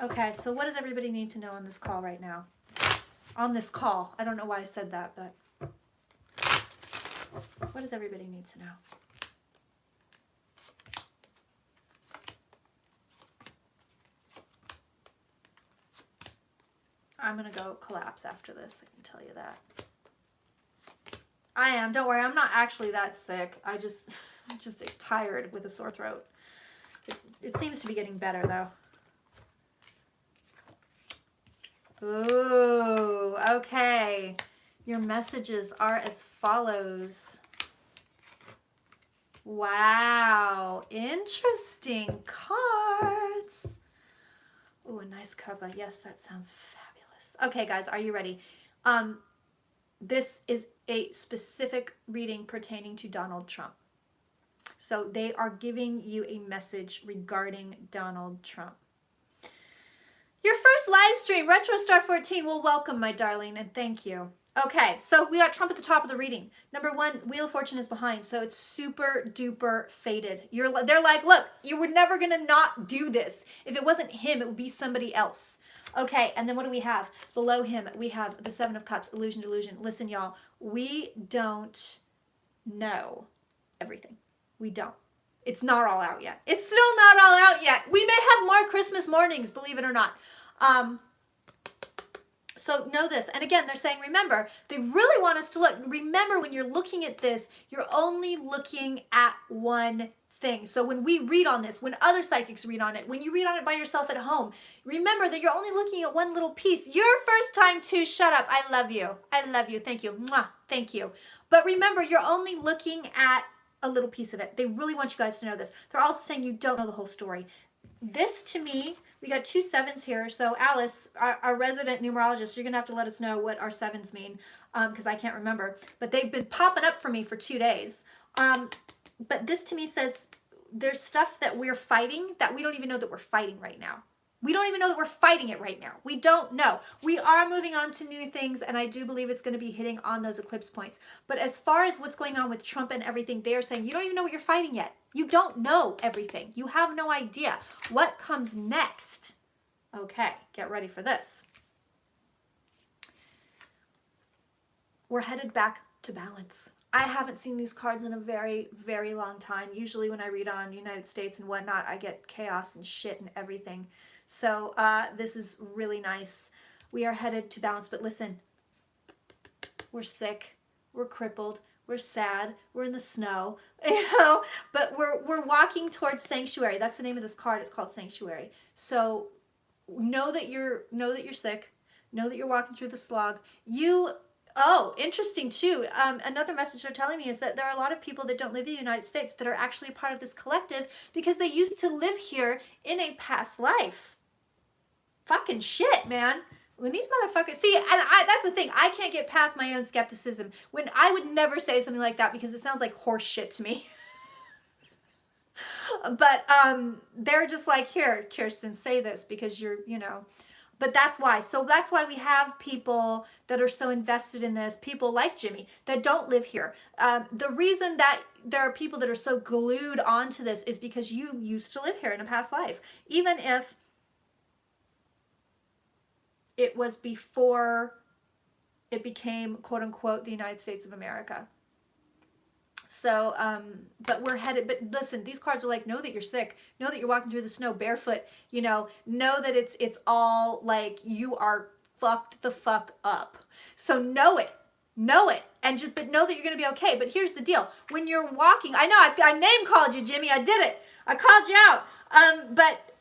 Okay, so what does everybody need to know on this call right now? On this call. I don't know why I said that, but what does everybody need to know? I'm going to go collapse after this, I can tell you that. I am. Don't worry, I'm not actually that sick. I'm just tired with a sore throat. It seems to be getting better, though. Ooh, okay. Your messages are as follows. Wow, interesting cards. Ooh, a nice cover. Yes, that sounds fabulous. Okay, guys, are you ready? This is a specific reading pertaining to Donald Trump. So they are giving you a message regarding Donald Trump. Your first live stream, RetroStar 14, will welcome, my darling, and thank you. Okay, so we got Trump at the top of the reading. Number 1, Wheel of Fortune is behind, so it's super duper faded. They're like, look, you were never gonna not do this. If it wasn't him, it would be somebody else. Okay, and then what do we have? Below him, we have the 7 of Cups, illusion, delusion. Listen, y'all, we don't know everything. We don't. It's not all out yet. It's still not all out yet. We may have more Christmas mornings, believe it or not. So know this. And again, they're saying, remember, they really want us to look. Remember, when you're looking at this, you're only looking at one thing. So when we read on this, when other psychics read on it, when you read on it by yourself at home, remember that you're only looking at one little piece. Your first time to shut up. I love you. I love you. Thank you. Mwah. Thank you. But remember, you're only looking at a little piece of it. They really want you guys to know this. They're also saying you don't know the whole story. This, to me, we got 2 7s here. So Alice, our resident numerologist, you're going to have to let us know what our 7s mean because I can't remember. But they've been popping up for me for 2 days. But this to me says there's stuff that we're fighting that we don't even know that we're fighting right now. We don't even know that we're fighting it right now. We don't know. We are moving on to new things, and I do believe it's going to be hitting on those eclipse points. But as far as what's going on with Trump and everything, they are saying you don't even know what you're fighting yet. You don't know everything. You have no idea. What comes next? Okay, get ready for this. We're headed back to balance. I haven't seen these cards in a very, very long time. Usually when I read on United States and whatnot, I get chaos and shit and everything. So this is really nice. We are headed to balance, but listen, we're sick, we're crippled, we're sad, we're in the snow, but we're walking towards sanctuary. That's the name of this card. It's called Sanctuary. So know that you're sick, know that you're walking through the slog. Oh, interesting too. Another message they're telling me is that there are a lot of people that don't live in the United States that are actually part of this collective because they used to live here in a past life. fucking shit, man. When these motherfuckers, see, and that's the thing, I can't get past my own skepticism. When I would never say something like that because it sounds like horse shit to me. But they're just like, here, Kirsten, say this because you're, you know. But that's why. So that's why we have people that are so invested in this, people like Jimmy that don't live here. The reason that there are people that are so glued onto this is because you used to live here in a past life. Even if it was before it became, quote unquote, the United States of America. So, but we're headed, but listen, these cards are like, know that you're sick, know that you're walking through the snow barefoot, you know that it's all like you are fucked the fuck up. So know it, and just, but know that you're going to be okay. But here's the deal. When you're walking, I know I name called you, Jimmy, I did it. I called you out. But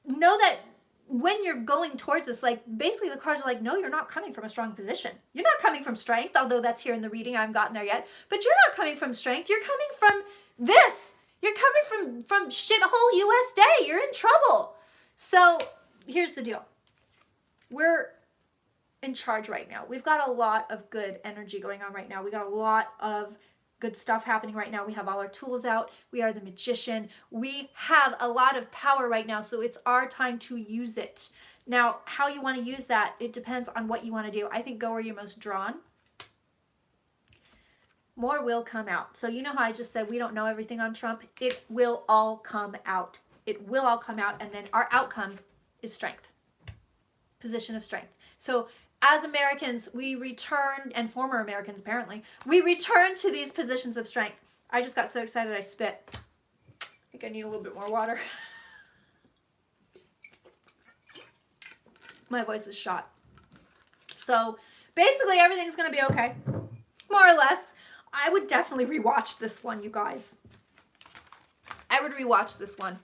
know that when you're going towards this, like basically the cards are like, no, you're not coming from a strong position. You're not coming from strength, although that's here in the reading. I haven't gotten there yet. But you're not coming from strength. You're coming from this. You're coming from shithole US day. You're in trouble. So here's the deal. We're in charge right now. We've got a lot of good energy going on right now. We got a lot of good stuff happening right now. We have all our tools out. We are the magician. We have a lot of power right now, so it's our time to use it. Now, how you want to use that, it depends on what you want to do. I think go where you're most drawn. More will come out. So you know how I just said we don't know everything on Trump? It will all come out. It will all come out, and then our outcome is strength. Position of strength. So as Americans, we return, and former Americans apparently, we return to these positions of strength. I just got so excited I spit. I think I need a little bit more water. My voice is shot. So basically everything's going to be okay. More or less. I would definitely rewatch this one, you guys. I would rewatch this one.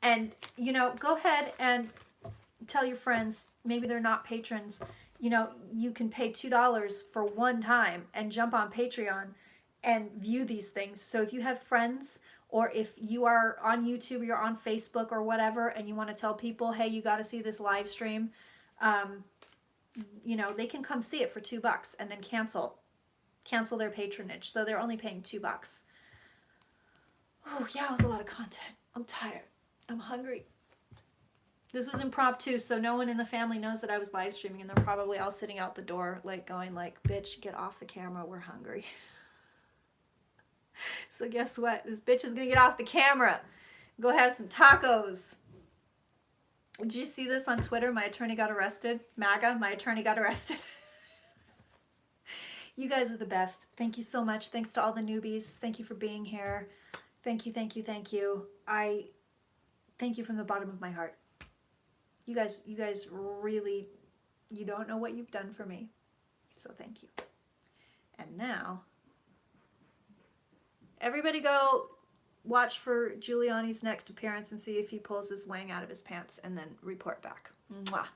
And, you know, go ahead and tell your friends, maybe they're not patrons, you know, you can pay $2 for one time and jump on Patreon and view these things. So if you have friends, or if you are on YouTube or you're on Facebook or whatever, and you want to tell people, hey, you got to see this live stream, you know, they can come see it for $2 and then cancel their patronage. So they're only paying $2. Oh yeah, it was a lot of content. I'm tired. I'm hungry. This was impromptu, so no one in the family knows that I was live streaming, and they're probably all sitting out the door, like going like, bitch, get off the camera, we're hungry. So guess what? This bitch is gonna get off the camera. Go have some tacos. Did you see this on Twitter? My attorney got arrested. MAGA, my attorney got arrested. You guys are the best. Thank you so much. Thanks to all the newbies. Thank you for being here. Thank you, thank you, thank you. I thank you from the bottom of my heart. You guys really, you don't know what you've done for me. So thank you. And now, everybody go watch for Giuliani's next appearance and see if he pulls his wang out of his pants, and then report back. Mwah.